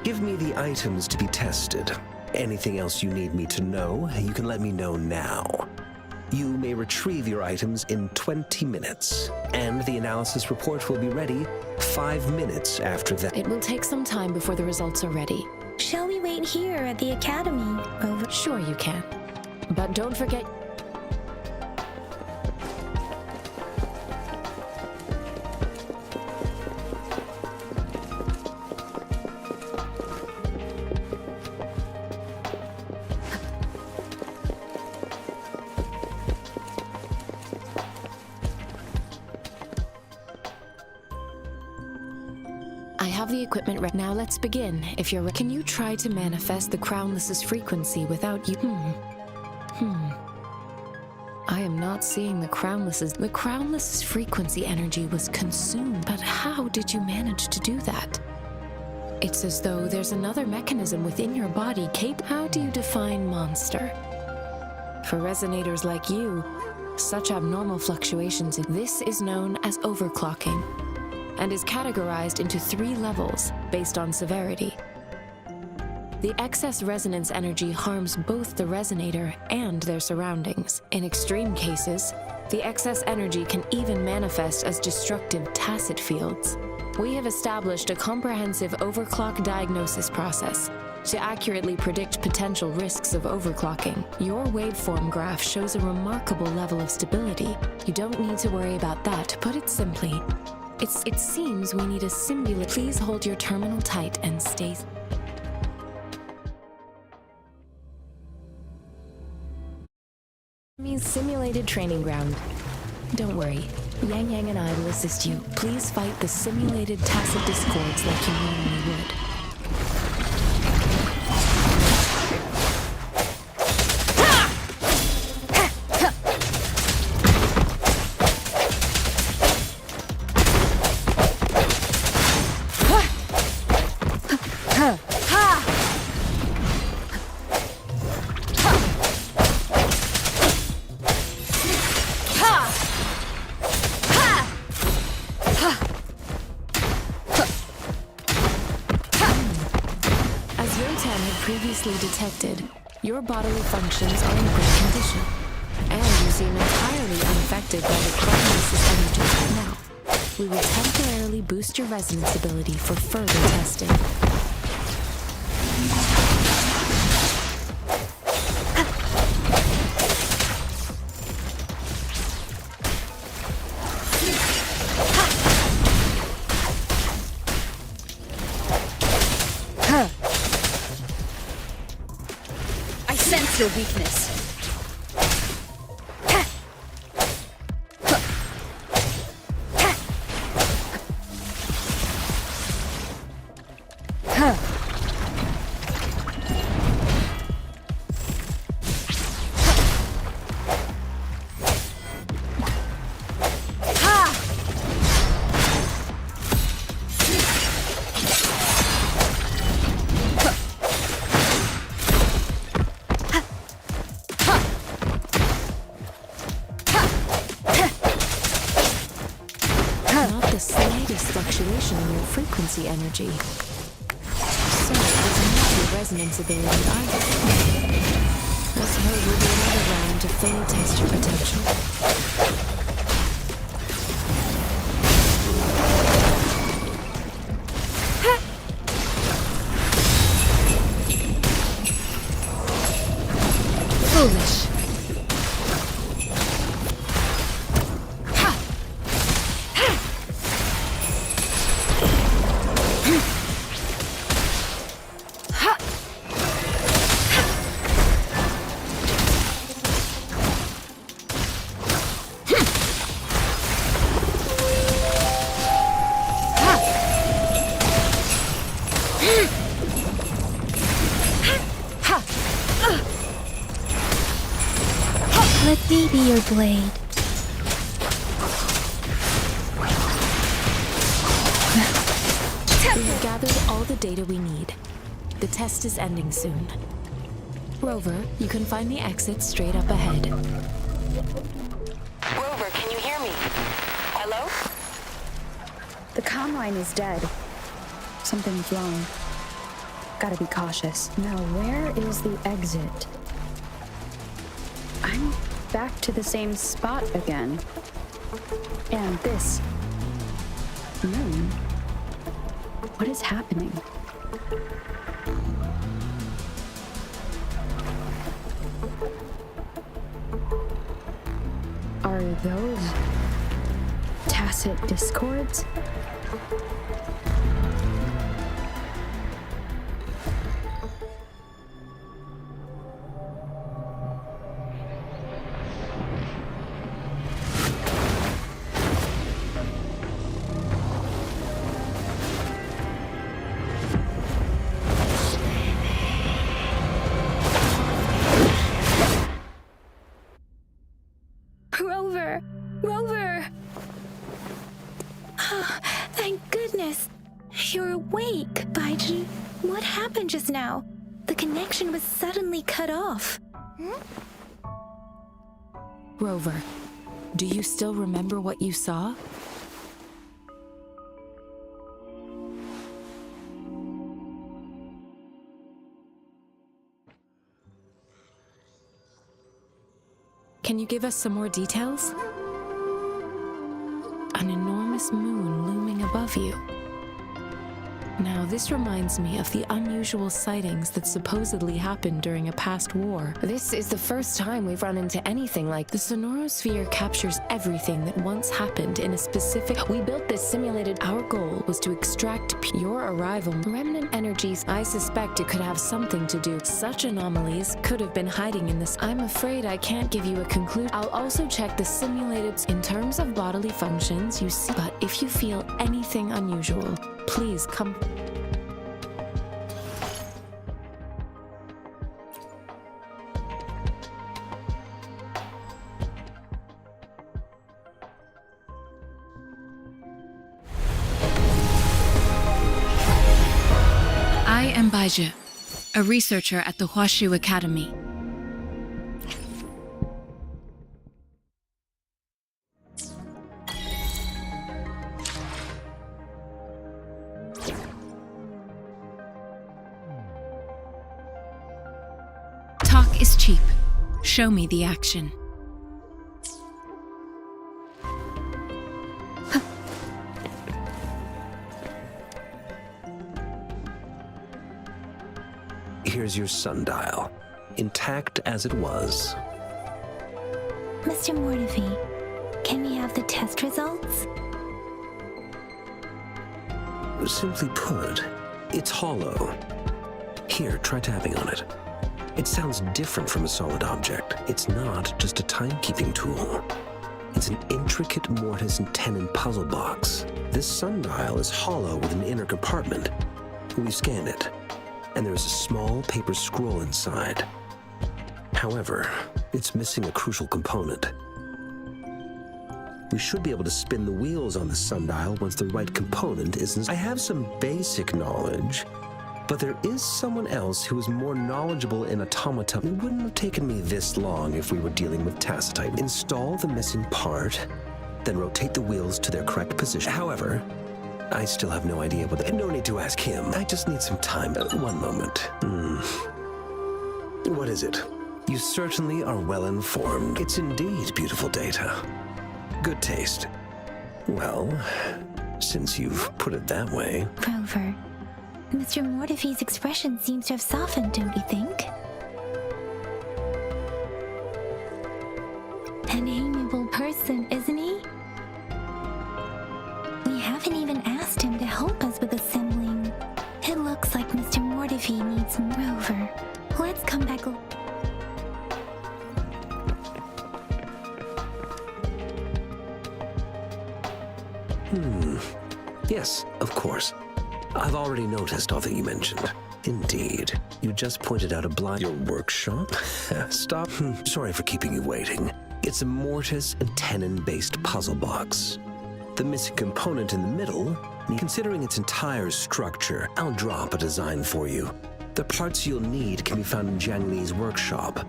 Give me the items to be tested. Anything else you need me to know, you can let me know now. You may retrieve your items in 20 minutes, and the analysis report will be ready 5 minutes after that. It will take some time before the results are ready. Shall we wait here at the Academy, Rover? Sure you can. But don't forget... I have the equipment ready. Now let's begin. If you're... Can you try to manifest the Crownless's frequency without you... I am not seeing the Crownless's... The Crownless's frequency energy was consumed, but how did you manage to do that? It's as though there's another mechanism within your body How do you define monster? For resonators like you, such abnormal fluctuations... This is known as overclocking, and is categorized into 3 levels based on severity. The excess resonance energy harms both the resonator and their surroundings. In extreme cases, the excess energy can even manifest as destructive tacit fields. We have established a comprehensive overclock diagnosis process. To accurately predict potential risks of overclocking, your waveform graph shows a remarkable level of stability. You don't need to worry about that. To put it simply, it seems we need a simulate. Please hold your terminal tight and stay. Enemy's simulated training ground. Don't worry, Yang Yang and I will assist you. Please fight the simulated tacit discords like you normally would. Previously detected, your bodily functions are in good condition, and you seem entirely unaffected by the crisis energy. Now, we will temporarily boost your resonance ability for further testing. Your weakness. Fluctuation in your frequency energy. So, it doesn't have your resonance ability either. I suppose we'll do another round to fully test your potential. Foolish. Let me be your blade. We've gathered all the data we need. The test is ending soon. Rover, you can find the exit straight up ahead. Rover, can you hear me? Hello? The comm line is dead. Something's wrong. Gotta be cautious. Now, where is the exit? I'm back to the same spot again. And this moon. What is happening? Are those tacit discords? Rover! Rover! Oh, thank goodness. You're awake. Baiji, what happened just now? The connection was suddenly cut off. Rover, do you still remember what you saw? Can you give us some more details? An enormous moon looming above you. Now, this reminds me of the unusual sightings that supposedly happened during a past war. This is the first time we've run into anything like the sonorosphere captures everything that once happened in a specific... We built this simulated... Our goal was to extract your arrival. Remnant energies, I suspect it could have something to do. Such anomalies could have been hiding in this. I'm afraid I can't give you a conclusion. I'll also check the simulated... In terms of bodily functions, you see... But if you feel anything unusual, please come... I am Baizhi, a researcher at the Huashu Academy. Talk is cheap. Show me the action. Here's your sundial, intact as it was. Mr. Mortefi, can we have the test results? Simply put, it's hollow. Here, try tapping on it. It sounds different from a solid object. It's not just a timekeeping tool. It's an intricate mortise and tenon puzzle box. This sundial is hollow with an inner compartment. We scanned it, and there is a small paper scroll inside. However, it's missing a crucial component. We should be able to spin the wheels on the sundial once the right component is... I have some basic knowledge, but there is someone else who is more knowledgeable in automata. It wouldn't have taken me this long if we were dealing with tacitite. Install the missing part, then rotate the wheels to their correct position. However, I still have no idea what... No need to ask him. I just need some time. One moment. What is it? You certainly are well informed. It's indeed beautiful data. Good taste. Well, since you've put it that way... Rover, Mr. Mortefi's expression seems to have softened, don't you think? An amiable person, isn't he? We haven't even asked him to help us with assembling. It looks like Mr. Mortefi needs some Rover. Let's come back. Yes, of course. I've already noticed all that you mentioned. Indeed. You just pointed out a blind... Your workshop? Stop. Sorry for keeping you waiting. It's a mortise and tenon-based puzzle box. The missing component in the middle, considering its entire structure, I'll drop a design for you. The parts you'll need can be found in Jiang Li's workshop.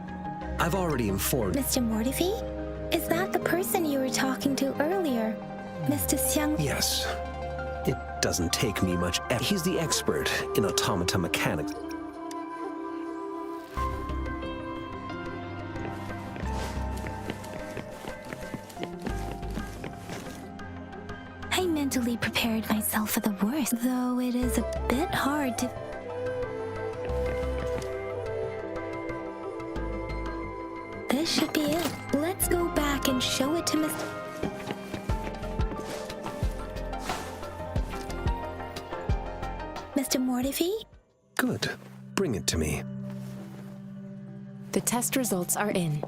I've already informed... Mr. Mortefi? Is that the person you were talking to earlier? Mr. Xiang? Yes. It doesn't take me much effort. He's the expert in automata mechanics. I mentally prepared myself for the worst, though it is a bit hard to... This should be it. Let's go back and show it to Mr. Mr. Mortefi? Good. Bring it to me. The test results are in.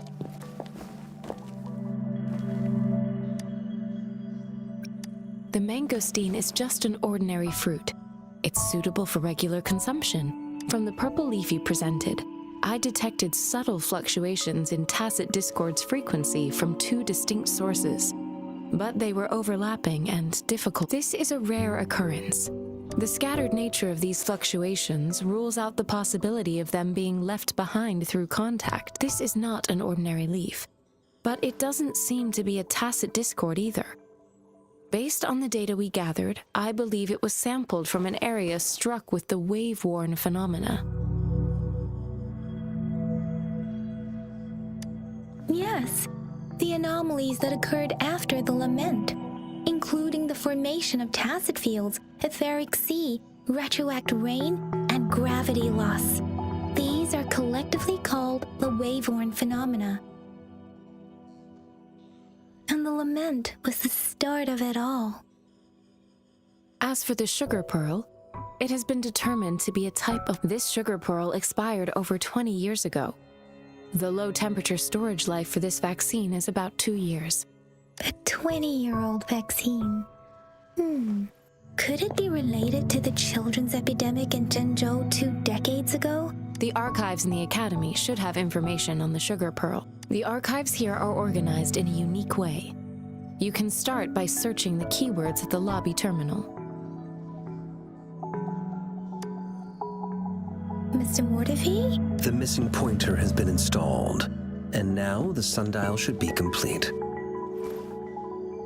The mangosteen is just an ordinary fruit. It's suitable for regular consumption. From the purple leaf you presented, I detected subtle fluctuations in tacit discord's frequency from two distinct sources, but they were overlapping and difficult. This is a rare occurrence. The scattered nature of these fluctuations rules out the possibility of them being left behind through contact. This is not an ordinary leaf, but it doesn't seem to be a tacit discord either. Based on the data we gathered, I believe it was sampled from an area struck with the wave-worn phenomena. Yes, the anomalies that occurred after the lament, including the formation of tacit fields, etheric sea, retroact rain, and gravity loss. These are collectively called the wave-worn phenomena. And the lament was the start of it all. As for the sugar pearl, it has been determined to be a type of this sugar pearl expired over 20 years ago. The low-temperature storage life for this vaccine is about 2 years. A 20-year-old vaccine. Could it be related to the children's epidemic in Zhengzhou 2 decades ago? The archives in the Academy should have information on the sugar pearl. The archives here are organized in a unique way. You can start by searching the keywords at the lobby terminal. Mr. Mortefi? The missing pointer has been installed, and now the sundial should be complete.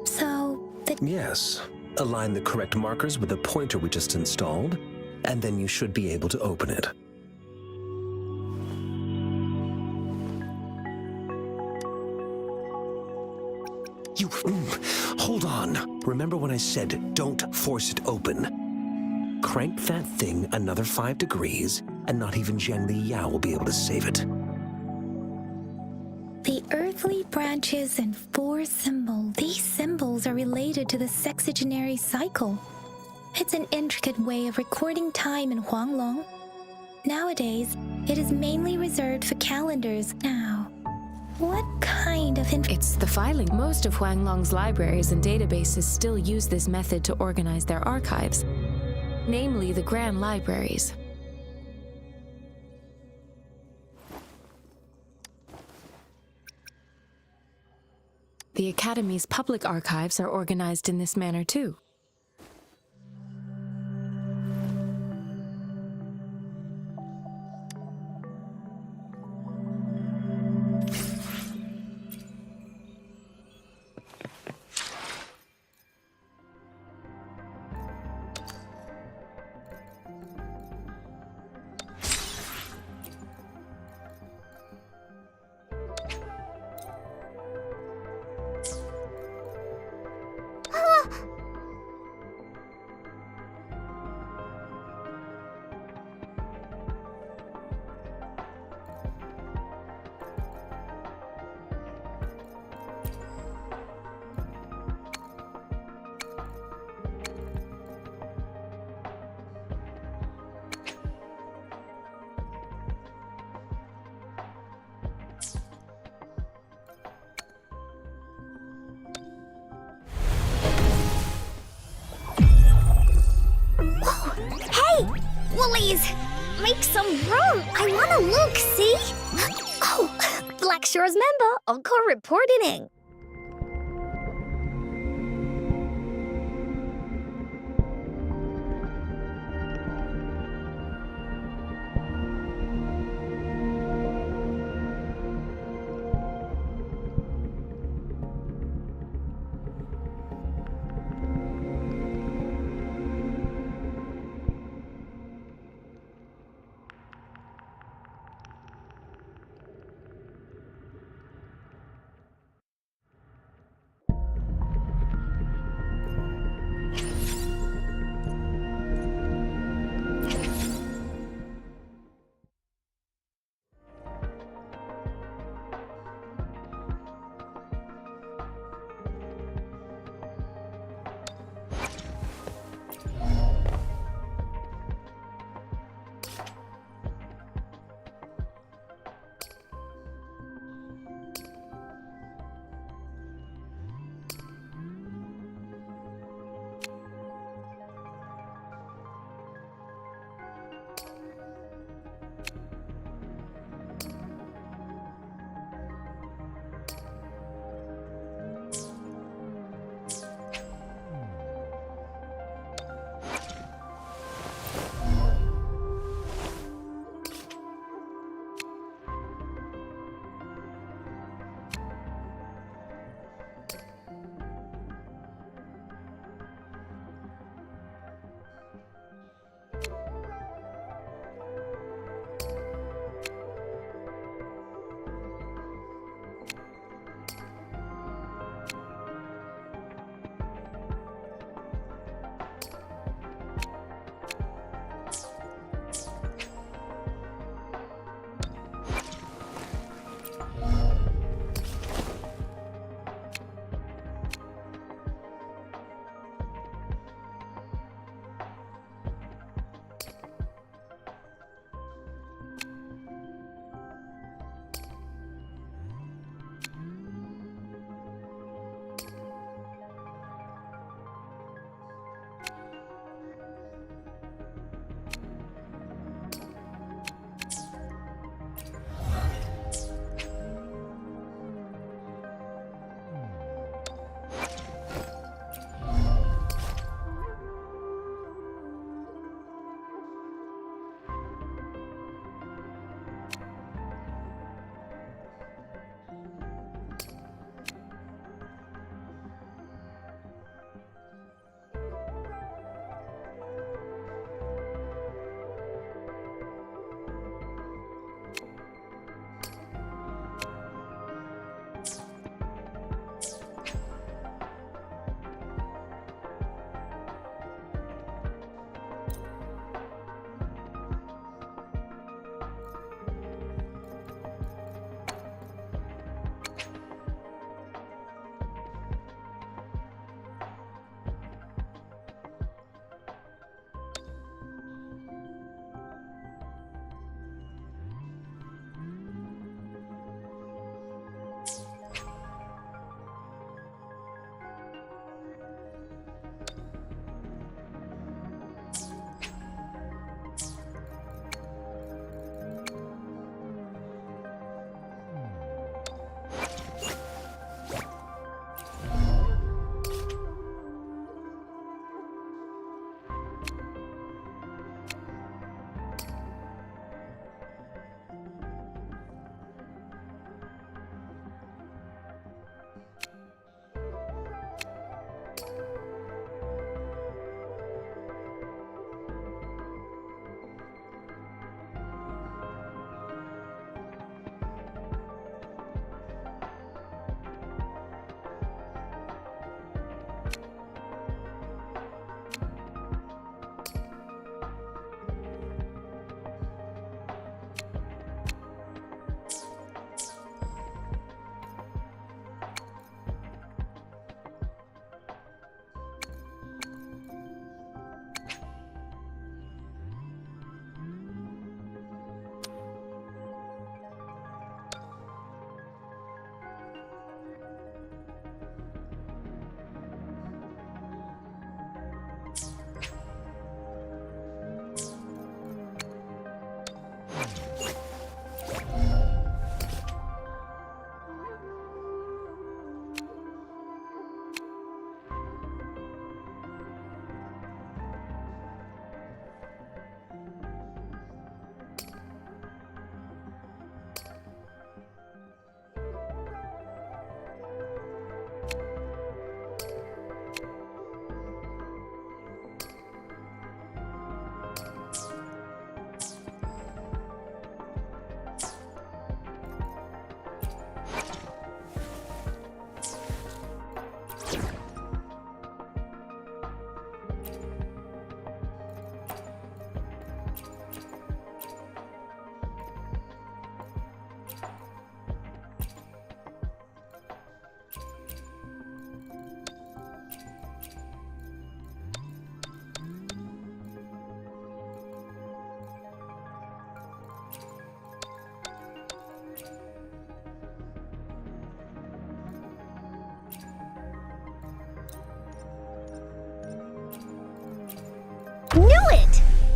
So, Yes. Align the correct markers with the pointer we just installed, and then you should be able to open it. Hold on. Remember when I said don't force it open? Crank that thing another 5 degrees, and not even Jiang Li Yao will be able to save it. the earthly branches and 4 symbols. These symbols are related to the sexagenary cycle. It's an intricate way of recording time in Huanglong. Nowadays, it is mainly reserved for calendars. Now, what kind of It's the filing. Most of Huanglong's libraries and databases still use this method to organize their archives, namely the Grand Libraries. The Academy's public archives are organized in this manner too. Woolies! Make some room! I wanna look, see? Oh, Black Shore's member, Encore reporting.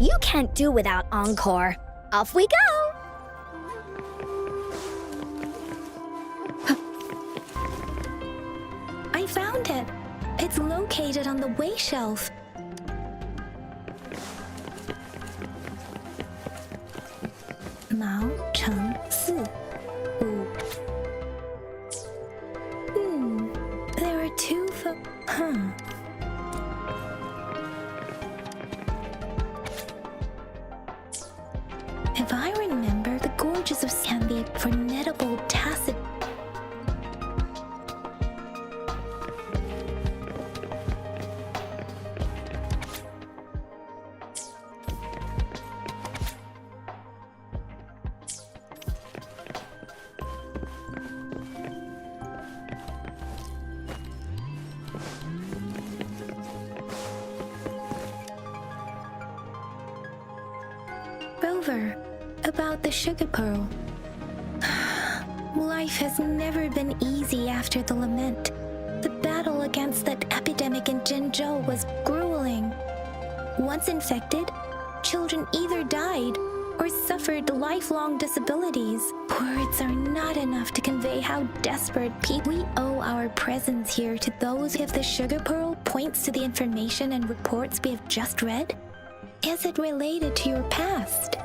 You can't do without Encore. Off we go! I found it. It's located on the way shelf. Mao Cheng Si. Wu. There are two If I remember, the gorges of can be formidable tacit. Rover, about the sugar pearl. Life has never been easy after the lament. The battle against that epidemic in Jinzhou was grueling. Once infected, children either died or suffered lifelong disabilities. Words are not enough to convey how desperate people. We owe our presence here to those. If the sugar pearl points to the information and reports we have just read, is it related to your past?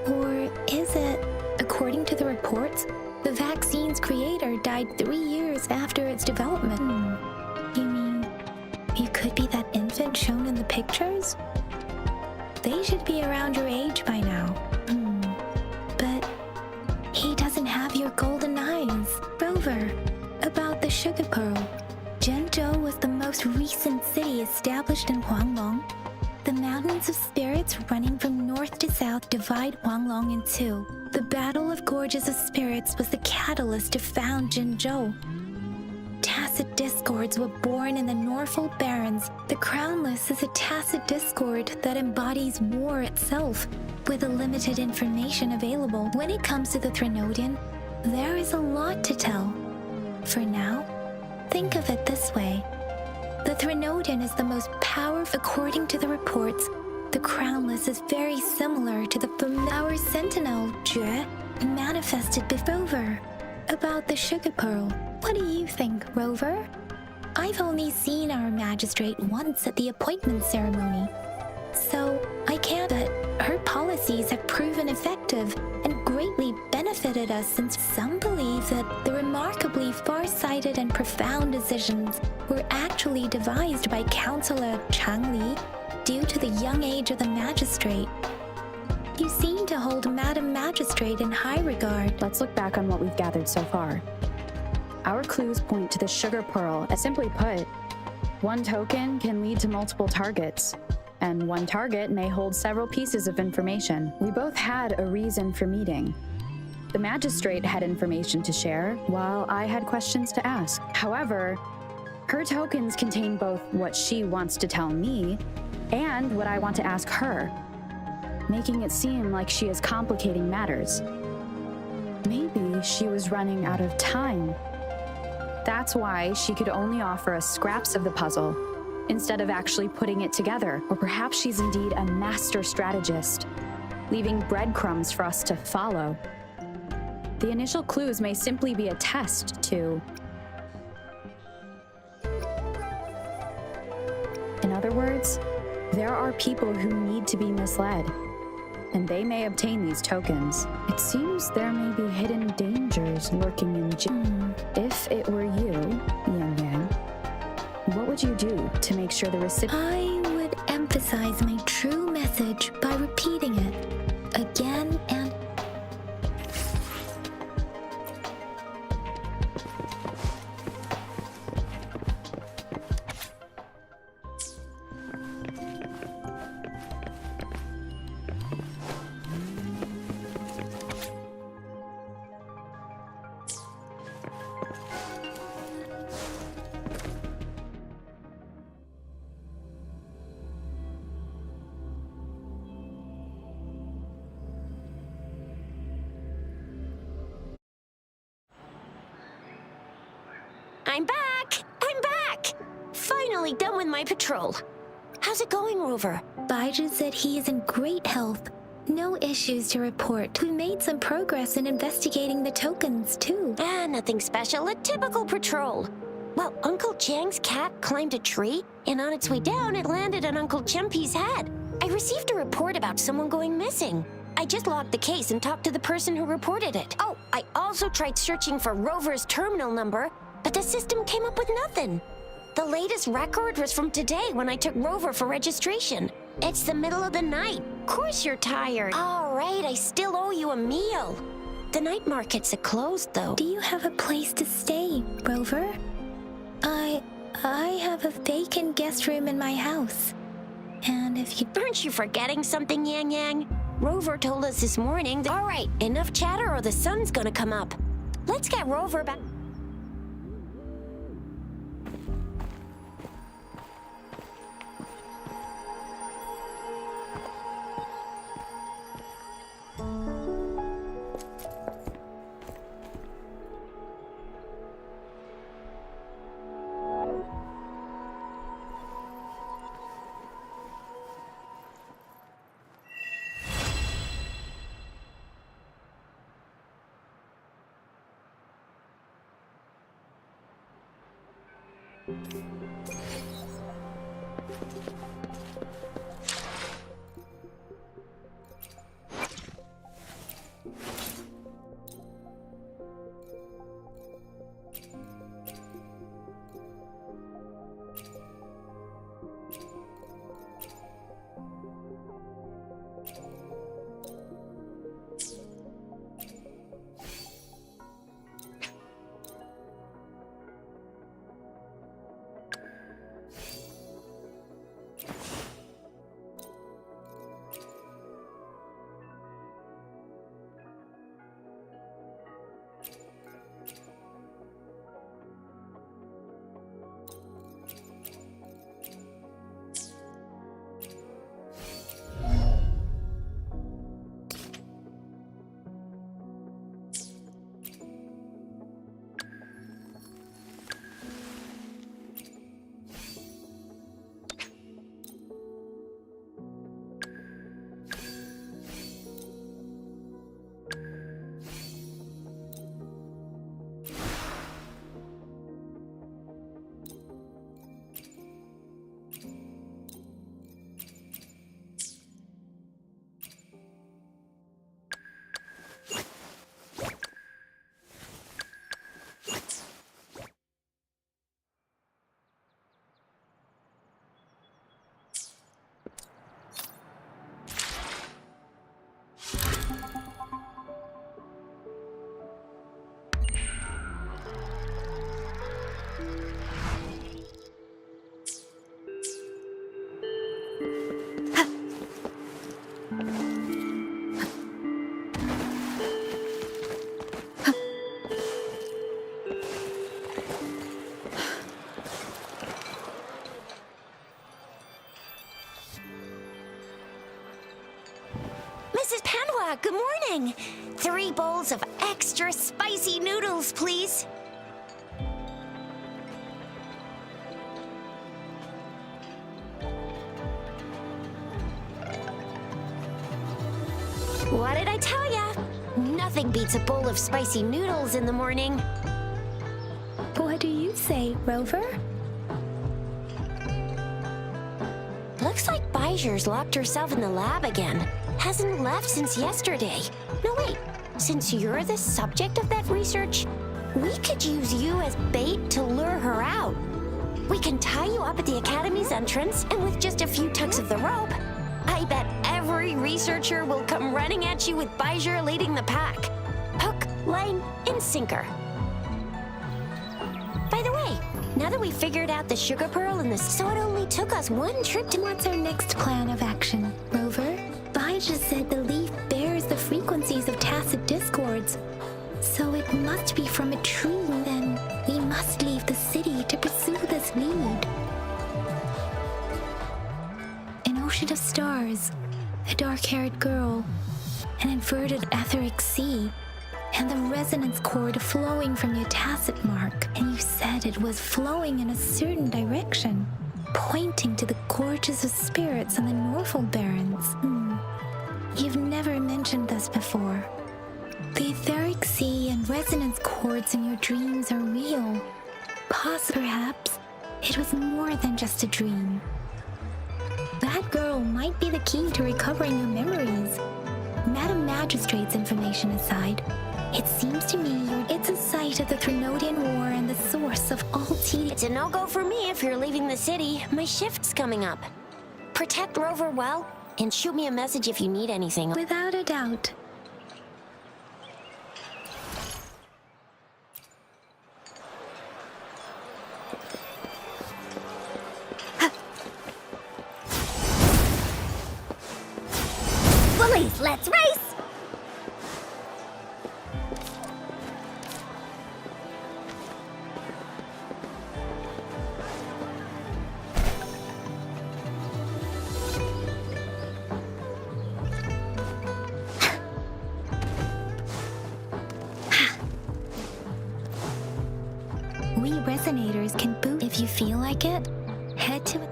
Or is it, according to the reports, the vaccine's creator died 3 years after its development? You mean, you could be that infant shown in the pictures? They should be around your age by now. But he doesn't have your golden eyes. Rover, about the sugar pearl. Zhenzhou was the most recent city established in Huanglong. The mountains of spirits running from north to south divide Huanglong in two. The Battle of Gorges of Spirits was the catalyst to found Jinzhou. Tacit discords were born in the Norfolk Barrens. The Crownless is a tacit discord that embodies war itself, with a limited information available. When it comes to the Threnodian, there is a lot to tell. For now, think of it this way. The Threnodian is the most powerful. According to the reports, the Crownless is very similar to our Sentinel, Jue, manifested before. Rover, about the sugar pearl. What do you think, Rover? I've only seen our magistrate once at the appointment ceremony, so I can't. But her policies have proven effective and greatly benefited us, since some believe that the remarkably far-sighted and profound decisions were actually devised by Counselor Chang Li due to the young age of the magistrate. You seem to hold Madam Magistrate in high regard. Let's look back on what we've gathered so far. Our clues point to the sugar pearl. As simply put, one token can lead to multiple targets, and one target may hold several pieces of information. We both had a reason for meeting. The magistrate had information to share, while I had questions to ask. However, her tokens contain both what she wants to tell me and what I want to ask her, making it seem like she is complicating matters. Maybe she was running out of time. That's why she could only offer us scraps of the puzzle, instead of actually putting it together. Or perhaps she's indeed a master strategist, leaving breadcrumbs for us to follow. The initial clues may simply be a test to... In other words, there are people who need to be misled, and they may obtain these tokens. It seems there may be hidden dangers lurking in If it were you, Yang Yang, what would you do to make sure the recipient... I would emphasize my true message by repeating it again and... I'm back! I'm back! Finally done with my patrol. How's it going, Rover? Baiju said he is in great health. No issues to report. We made some progress in investigating the tokens, too. Nothing special. A typical patrol. Well, Uncle Chang's cat climbed a tree, and on its way down, it landed on Uncle Chumpi's head. I received a report about someone going missing. I just logged the case and talked to the person who reported it. Oh, I also tried searching for Rover's terminal number, but the system came up with nothing. The latest record was from today when I took Rover for registration. It's the middle of the night. Of course you're tired. All right, I still owe you a meal. The night markets are closed, though. Do you have a place to stay, Rover? I have a vacant guest room in my house. And if you... Aren't you forgetting something, Yang Yang? Rover told us this morning that... All right, enough chatter or the sun's gonna come up. Let's get Rover back... Mrs. Panhua, good morning. 3 bowls of extra spicy noodles, please. What did I tell ya? Nothing beats a bowl of spicy noodles in the morning. What do you say, Rover? Looks like Baiju's locked herself in the lab again. Hasn't left since yesterday. No, wait. Since you're the subject of that research, we could use you as bait to lure her out. We can tie you up at the Academy's entrance, and with just a few tugs of the rope, I bet every researcher will come running at you with Baiju leading the pack. Hook, line, and sinker. By the way, now that we figured out the sugar pearl and the... So it only took us 1 trip to... What's our next plan of action, Rover? Baiju said the leaf bears the frequencies of tacit discords. So it must be from a tree. Then we must leave the city to pursue this lead. An ocean of stars, a dark-haired girl, an inverted etheric sea, and the resonance cord flowing from your tacit mark. And you said it was flowing in a certain direction. pointing to the gorges of spirits on the Norfolk Barrens. You've never mentioned this before. The etheric sea and resonance chords in your dreams are real. Perhaps it was more than just a dream. That girl might be the key to recovering your memories. Madam Magistrate's information aside, it seems to me it's a site of the Threnodian War and the source of all tedium. It's a no-go for me if you're leaving the city. My shift's coming up. Protect Rover well, and shoot me a message if you need anything. Without a doubt. Bullies, let's race! We resonators can boot if you feel like it. Head to it.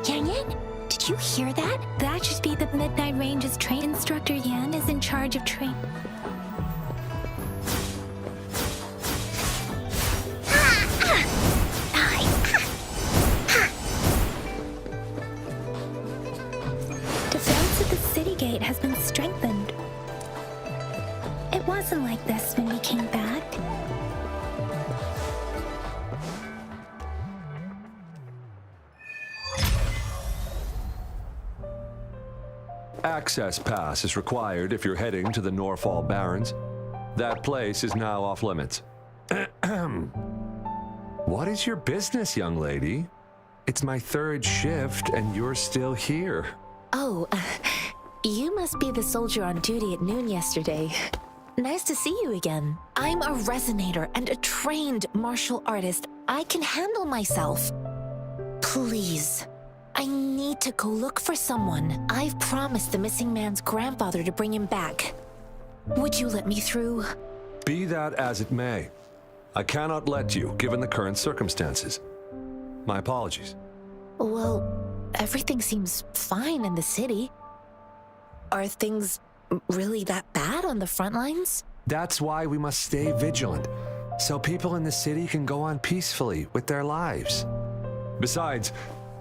Yan, did you hear that? That should be the Midnight Range's train instructor. Yan is in charge of train. Defense of the city gate has been strengthened. It wasn't like this when we came back. Access pass is required if you're heading to the Norfolk Barrens. That place is now off limits. What is your business, young lady? It's my third shift and you're still here. Oh, you must be the soldier on duty at noon yesterday. Nice to see you again. I'm a resonator and a trained martial artist. I can handle myself. Please, I need to go look for someone. I've promised the missing man's grandfather to bring him back. Would you let me through? Be that as it may, I cannot let you, given the current circumstances. My apologies. Well, everything seems fine in the city. Are things really that bad on the front lines? That's why we must stay vigilant, so people in the city can go on peacefully with their lives. Besides,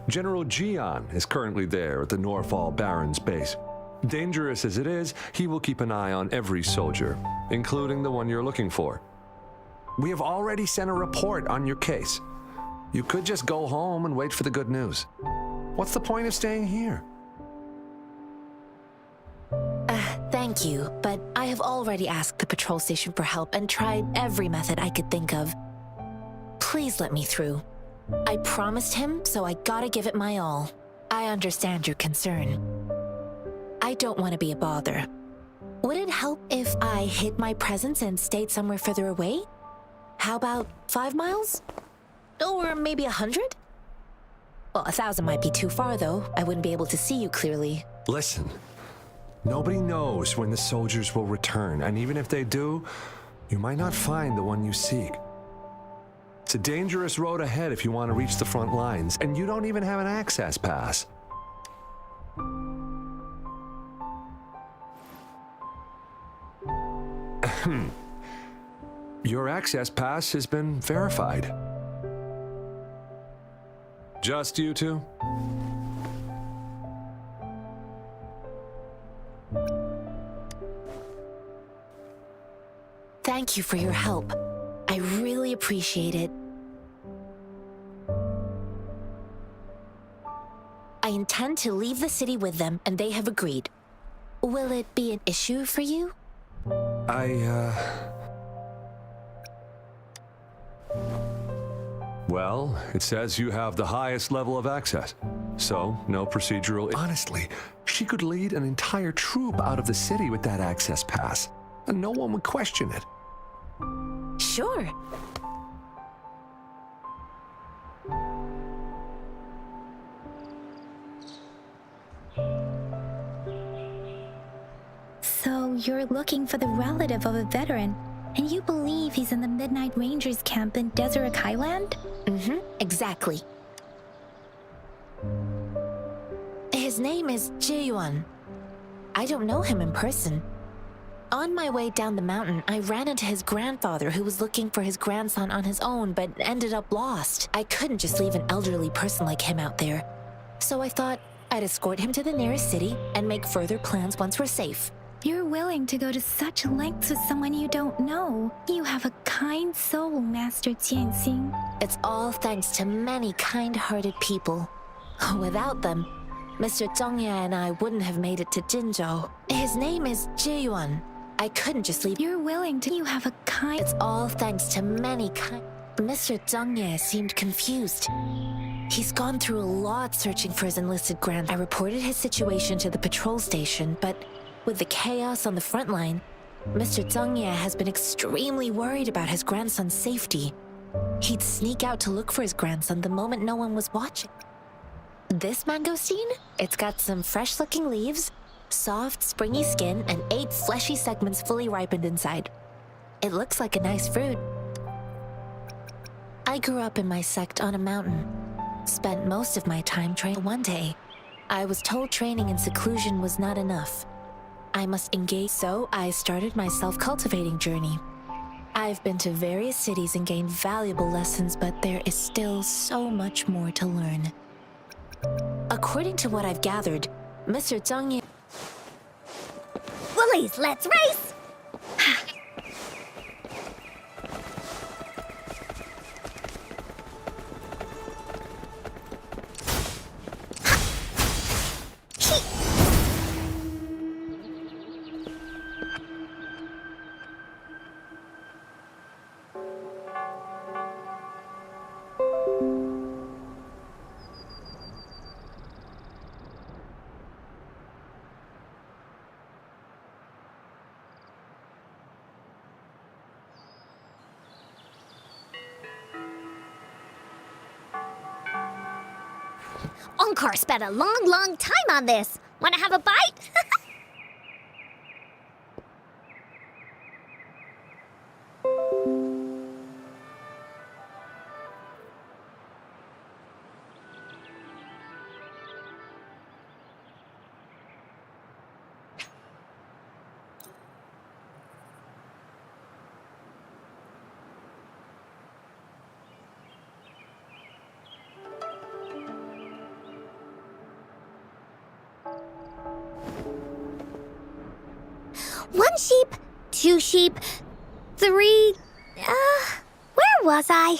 General Gian is currently there at the Norfolk Barrens base. Dangerous as it is, he will keep an eye on every soldier, including the one you're looking for. We have already sent a report on your case. You could just go home and wait for the good news. What's the point of staying here? Thank you, but I have already asked the patrol station for help and tried every method I could think of. Please let me through. I promised him, so I gotta give it my all. I understand your concern. I don't want to be a bother. Would it help if I hid my presence and stayed somewhere further away? How about 5 miles? Or maybe 100? Well, 1,000 might be too far, though. I wouldn't be able to see you clearly. Listen, nobody knows when the soldiers will return, and even if they do, you might not find the one you seek. It's a dangerous road ahead if you want to reach the front lines, and you don't even have an access pass. Your access pass has been verified. Just you two? Thank you for your help. I really appreciate it. I intend to leave the city with them, and they have agreed. Will it be an issue for you? Well, it says you have the highest level of access, so no procedural... Honestly, she could lead an entire troop out of the city with that access pass, and no one would question it. Sure. you're looking for the relative of a veteran, and you believe he's in the Midnight Rangers camp in Deseret Highland? Exactly. His name is Ji-yuan. I don't know him in person. On my way down the mountain, I ran into his grandfather who was looking for his grandson on his own but ended up lost. I couldn't just leave an elderly person like him out there. So I thought I'd escort him to the nearest city and make further plans once we're safe. You're willing to go to such lengths with someone you don't know. You have a kind soul, Master Jianxing. It's all thanks to many kind-hearted people. Without them, Mr. Zhongye and I wouldn't have made it to Jinzhou. His name is Ji-yuan. I couldn't just leave. You're willing to. You have a kind. It's all thanks to many kind. Mr. Zhongye seemed confused. He's gone through a lot searching for his enlisted grand. I reported his situation to the patrol station, but with the chaos on the front line, Mr. Zhongye has been extremely worried about his grandson's safety. He'd sneak out to look for his grandson the moment no one was watching. This mangosteen? It's got some fresh-looking leaves, soft, springy skin, and 8 fleshy segments fully ripened inside. It looks like a nice fruit. I grew up in my sect on a mountain. Spent most of my time training. One day, I was told training in seclusion was not enough. I must engage, so I started my self-cultivating journey. I've been to various cities and gained valuable lessons, but there is still so much more to learn. According to what I've gathered, Mr. Zhongye... Woolies, let's race! Encore spent a long time on this. Wanna have a bite? One sheep, 2 sheep, 3... where was I?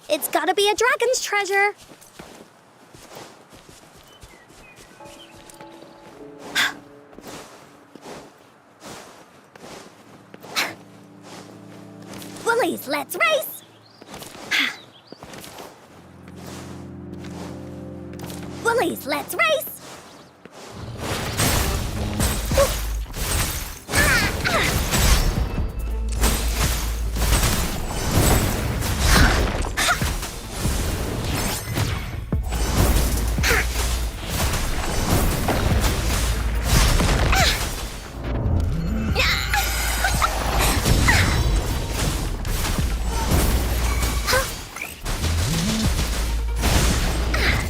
It's gotta be a dragon's treasure. Woolies, let's race! Woolies, let's race!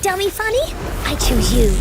Dummy funny? I choose you.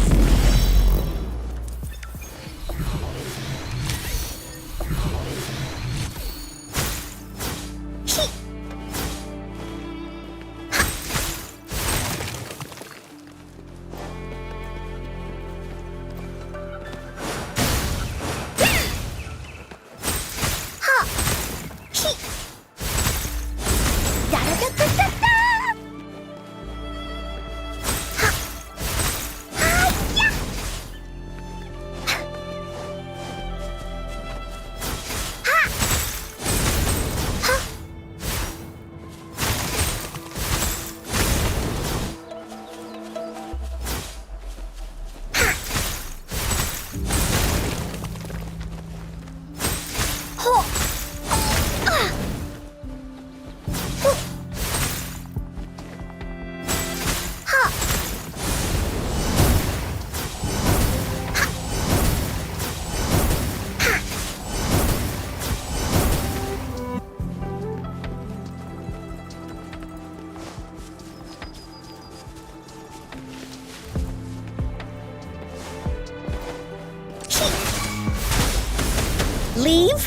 Leave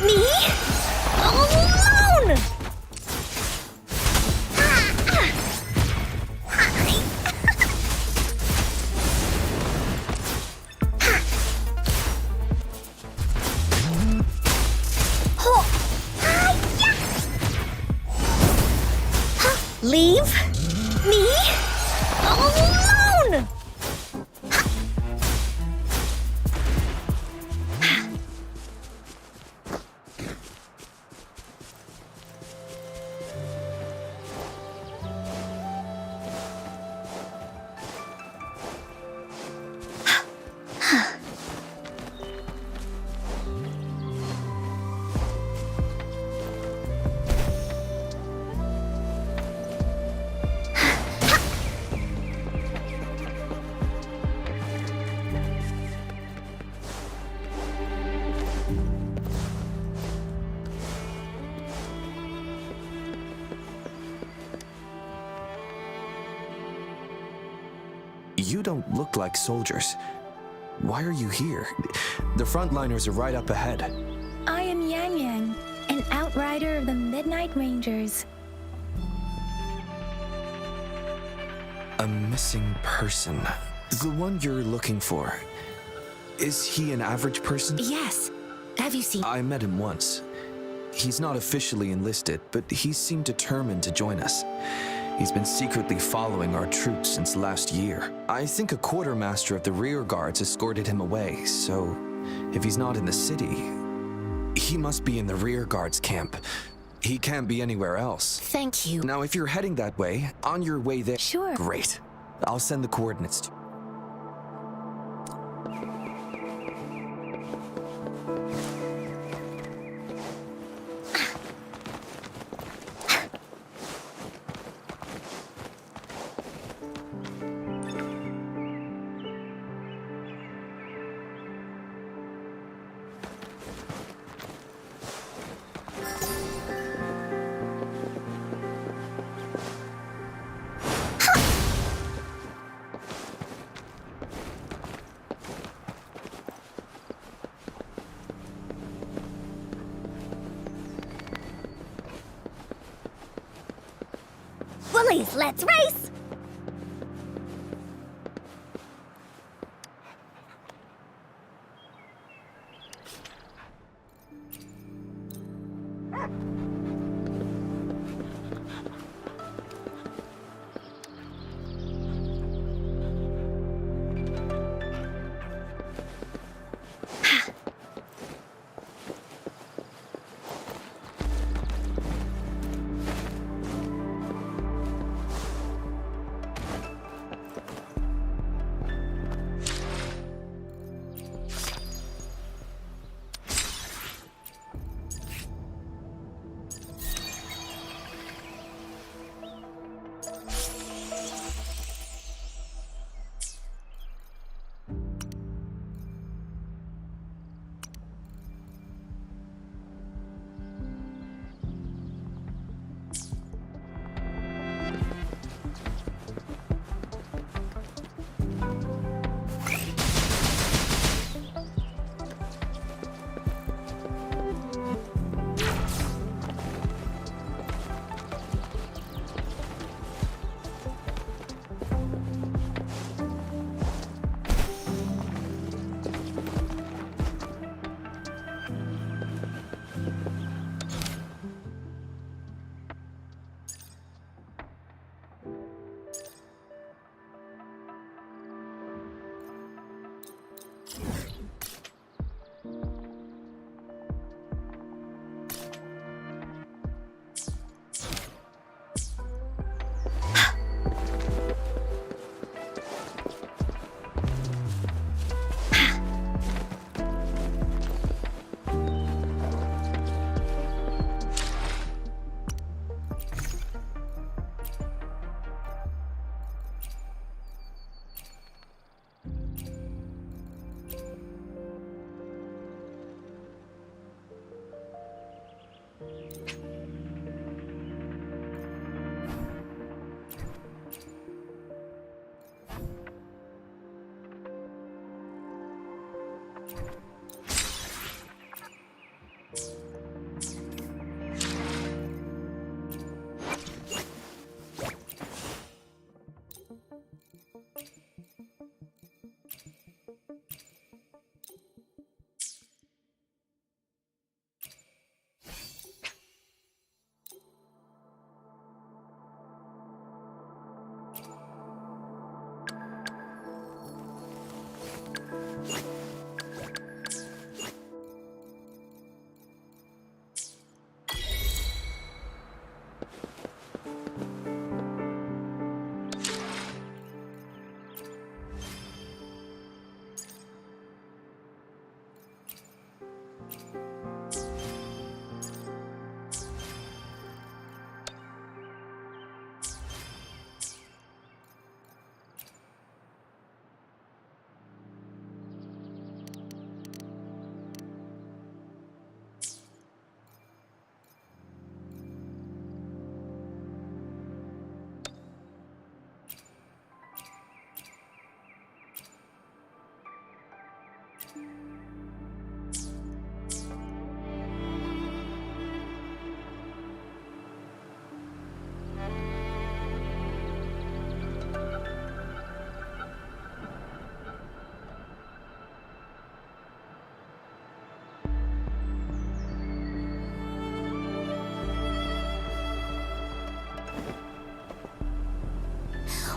me alone! Leave me alone! You don't look like soldiers. Why are you here? The frontliners are right up ahead. I am Yang Yang, an outrider of the Midnight Rangers. A missing person. The one you're looking for. Is he an average person? Yes. Have you seen? I met him once. He's not officially enlisted, but he seemed determined to join us. He's been secretly following our troops since last year. I think a quartermaster of the rear guards escorted him away, so if he's not in the city, he must be in the rear guards camp. He can't be anywhere else. Thank you. Now, if you're heading that way, on your way there... Sure. Great. I'll send the coordinates to... Woolies, let's race!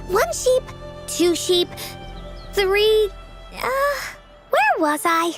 1 sheep, 2 sheep, 3... where was I?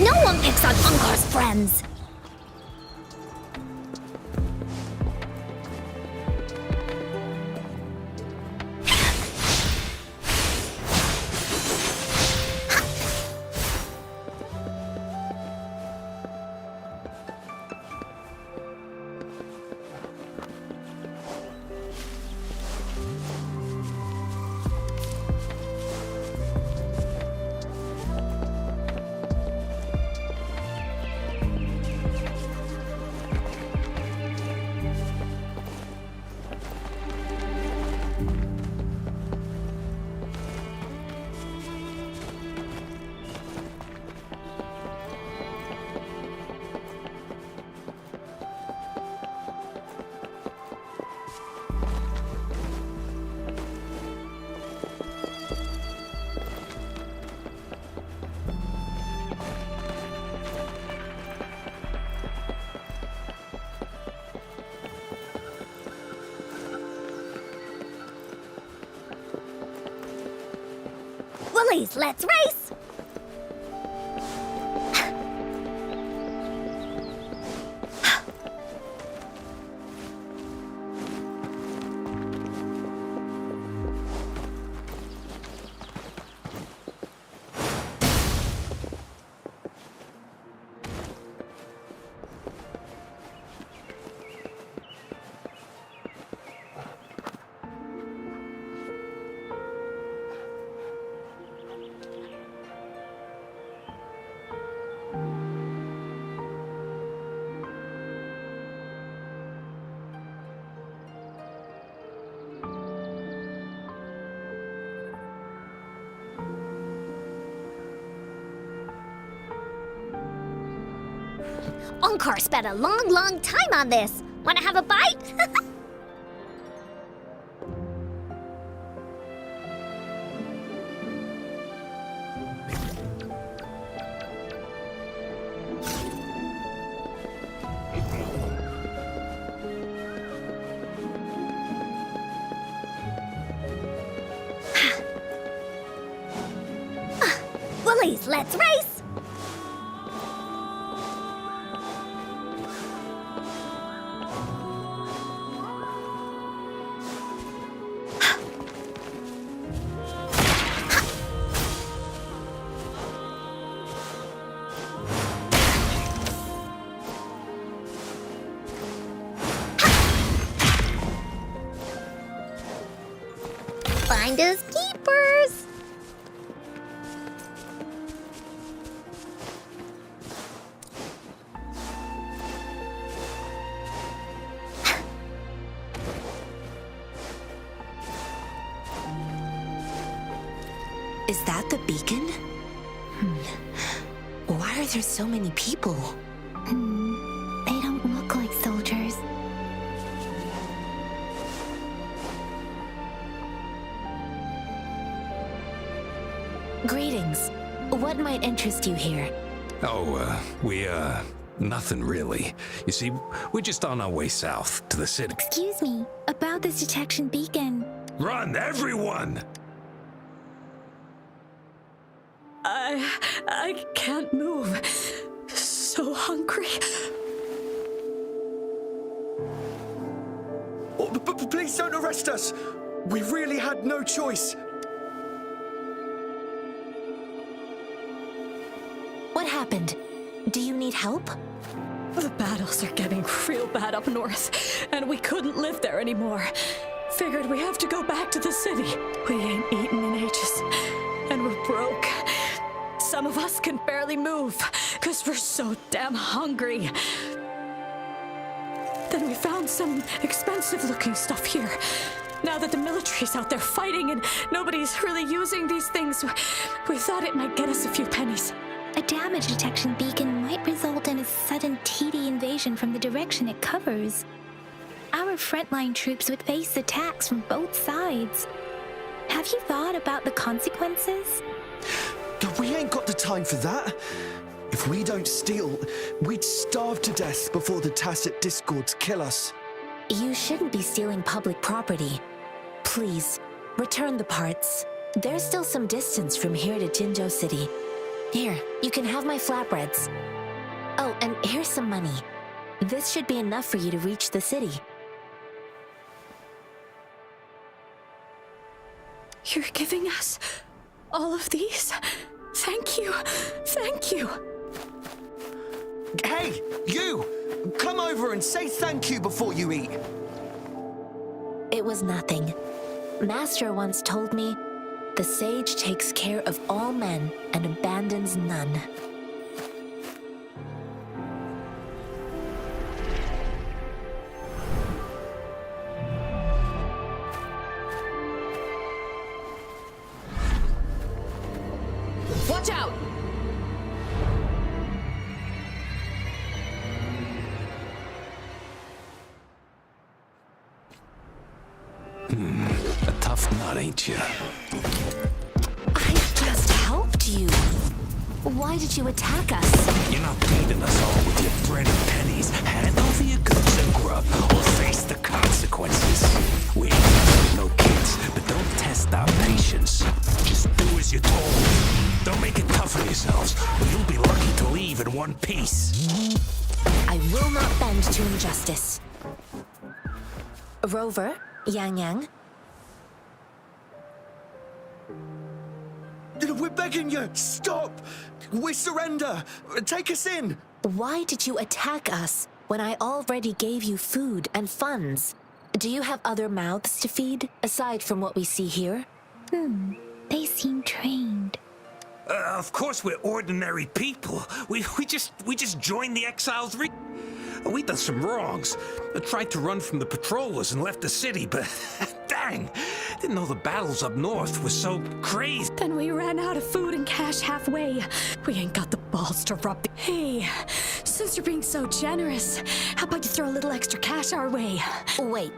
No one picks on Ungar's friends! Willies, let's race! Encore spent a long time on this. Wanna have a bite? Woolies, let's race! Finders keepers! Is that the beacon? Why are there so many people? They don't look like soldiers. Greetings. What might interest you here? Nothing really. You see, we're just on our way south to the city. Excuse me, about this detection beacon. Run, everyone! I can't move. So hungry. Please don't arrest us! We really had no choice. What happened? Do you need help? The battles are getting real bad up north, and we couldn't live there anymore. Figured we have to go back to the city. We ain't eaten in ages, and we're broke. Some of us can barely move, 'cause we're so damn hungry. Then we found some expensive-looking stuff here. Now that the military's out there fighting and nobody's really using these things, we thought it might get us a few pennies. A damage detection beacon might result in a sudden TD invasion from the direction it covers. Our frontline troops would face attacks from both sides. Have you thought about the consequences? We ain't got the time for that. If we don't steal, we'd starve to death before the Tacit Discords kill us. You shouldn't be stealing public property. Please, return the parts. There's still some distance from here to Jinzhou City. Here, you can have my flatbreads. Oh, and here's some money. This should be enough for you to reach the city. You're giving us all of these? Thank you. Thank you. Hey, you! Come over and say thank you before you eat. It was nothing. Master once told me, the sage takes care of all men and abandons none. Watch out! A tough nut, ain't you? I just helped you. Why did you attack us? You're not beating us all with your bread and pennies. Hand over your goods and grub, or face the consequences. We ain't no kids, but don't test our patience. Just do as you're told. Don't make it tough on yourselves, or you'll be lucky to leave in one piece. I will not bend to injustice. Rover, Yang Yang. We're begging you, stop! We surrender! Take us in! Why did you attack us when I already gave you food and funds? Do you have other mouths to feed, aside from what we see here? They seem trained. Of course we're ordinary people. We just joined the Exiles. We done some wrongs. Tried to run from the patrollers and left the city, but Dang! Didn't know the battles up north were so crazy. Then we ran out of food and cash halfway. We ain't got the balls to rub. Hey, since you're being so generous, how about you throw a little extra cash our way? Wait.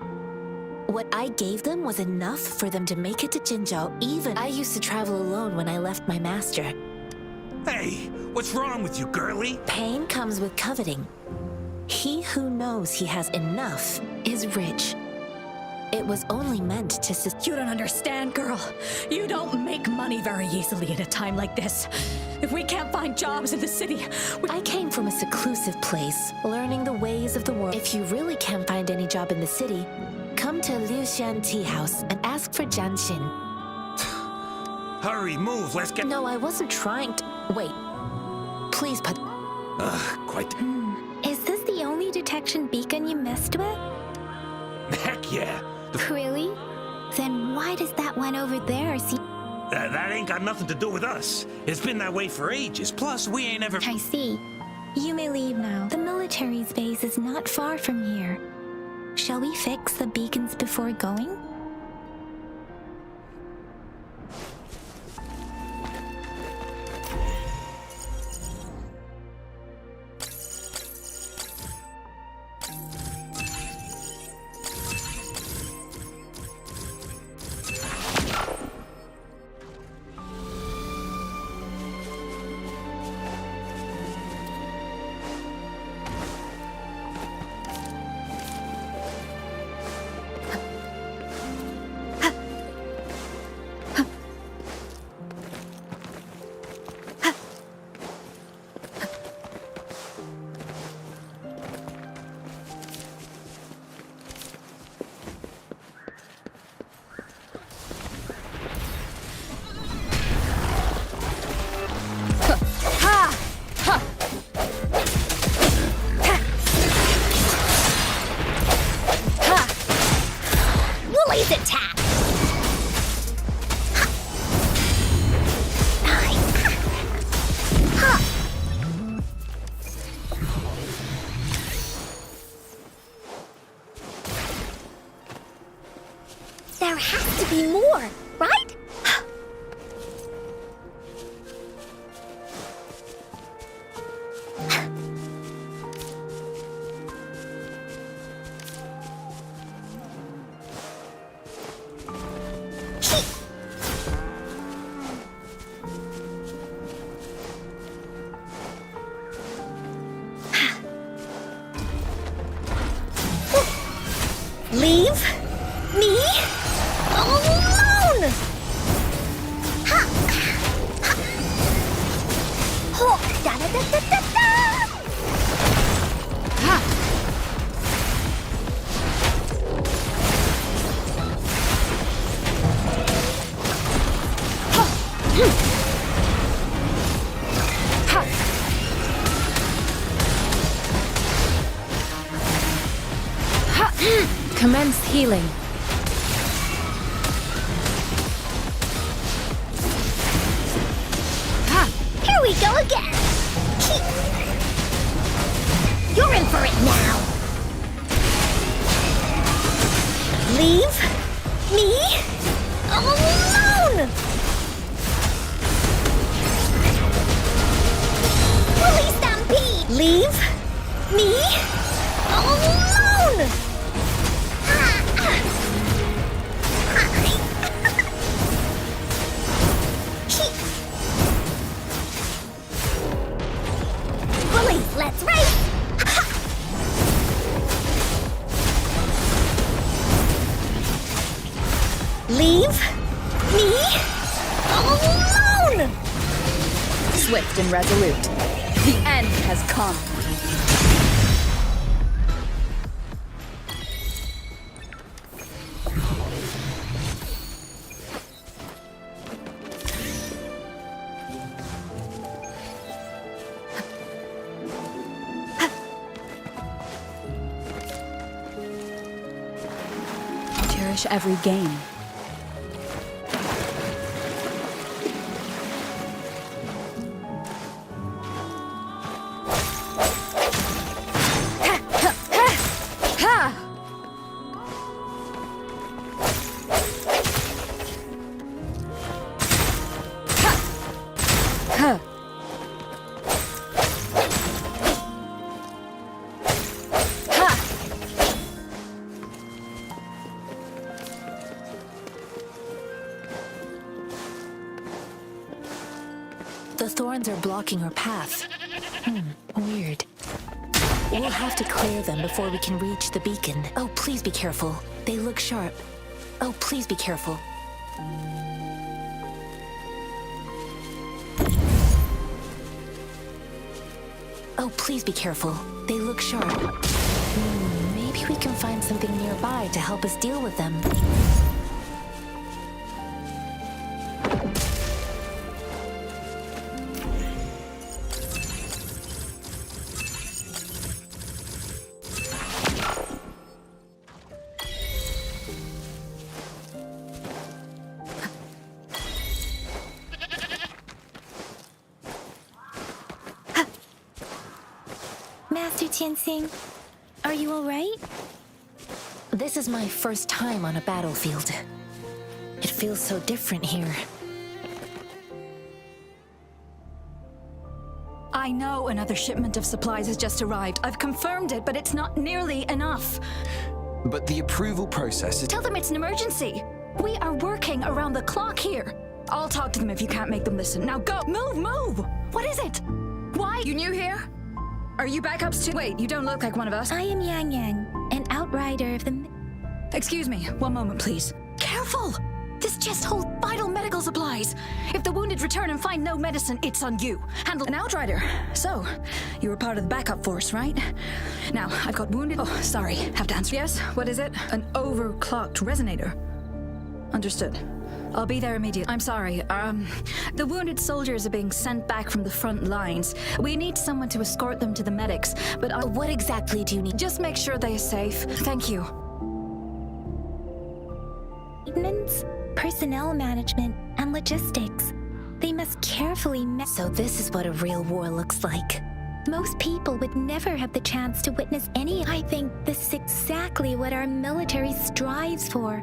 What I gave them was enough for them to make it to Jinzhou. Even I used to travel alone when I left my master. Hey, what's wrong with you, girlie? Pain comes with coveting. He who knows he has enough is rich. It was only meant to You don't understand, girl. You don't make money very easily at a time like this. If we can't find jobs in the city... I came from a seclusive place, learning the ways of the world. If you really can't find any job in the city, come to Liu Xian Tea House and ask for Jian Xin. Hurry, move, let's get... No, I wasn't trying to... Wait. Please put... Quite... Is this the only detection beacon you messed with? Heck yeah! Really? Then why does that one over there seem... That ain't got nothing to do with us. It's been that way for ages. Plus, we ain't ever... I see. You may leave now. The military's base is not far from here. Shall we fix the beacons before going? Woolly's attack! There has to be more, right? Leave me alone! Ha! Ha! Ho! Da da da da da da! Ha! Ha! Ha! Ha! Commence healing. Here we go again! You're in for it now! Leave me alone! Woolly Stampede! Leave me alone! Woolly, let's race! Leave me alone! Swift and resolute. The end has come. Cherish every game. The thorns are blocking our path. Weird. We'll have to clear them before we can reach the beacon. Oh, please be careful. They look sharp. Oh, please be careful. Oh, please be careful. They look sharp. Maybe we can find something nearby to help us deal with them. Master Tianxing, are you all right? This is my first time on a battlefield. It feels so different here. I know another shipment of supplies has just arrived. I've confirmed it, but it's not nearly enough. But the approval process is... Tell them it's an emergency. We are working around the clock here. I'll talk to them if you can't make them listen. Now go! Move, move! What is it? Why? You new here? Are you backups too? Wait, you don't look like one of us. I am Yang Yang, an outrider of the... Excuse me, one moment, please. Careful! This chest holds vital medical supplies. If the wounded return and find no medicine, it's on you. Handle an outrider. So, you were part of the backup force, right? Now, I've got wounded... Oh, sorry, have to answer. Yes, what is it? An overclocked resonator. Understood. I'll be there immediately. I'm sorry, the wounded soldiers are being sent back from the front lines. We need someone to escort them to the medics, but What exactly do you need? just make sure they are safe. Thank you. Maintenance, personnel management, and logistics. They must carefully So this is what a real war looks like. Most people would never have the chance to witness any. I think this is exactly what our military strives for.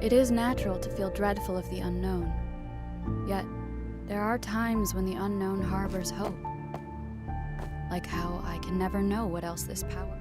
It is natural to feel dreadful of the unknown. Yet, there are times when the unknown harbors hope. Like how I can never know what else this power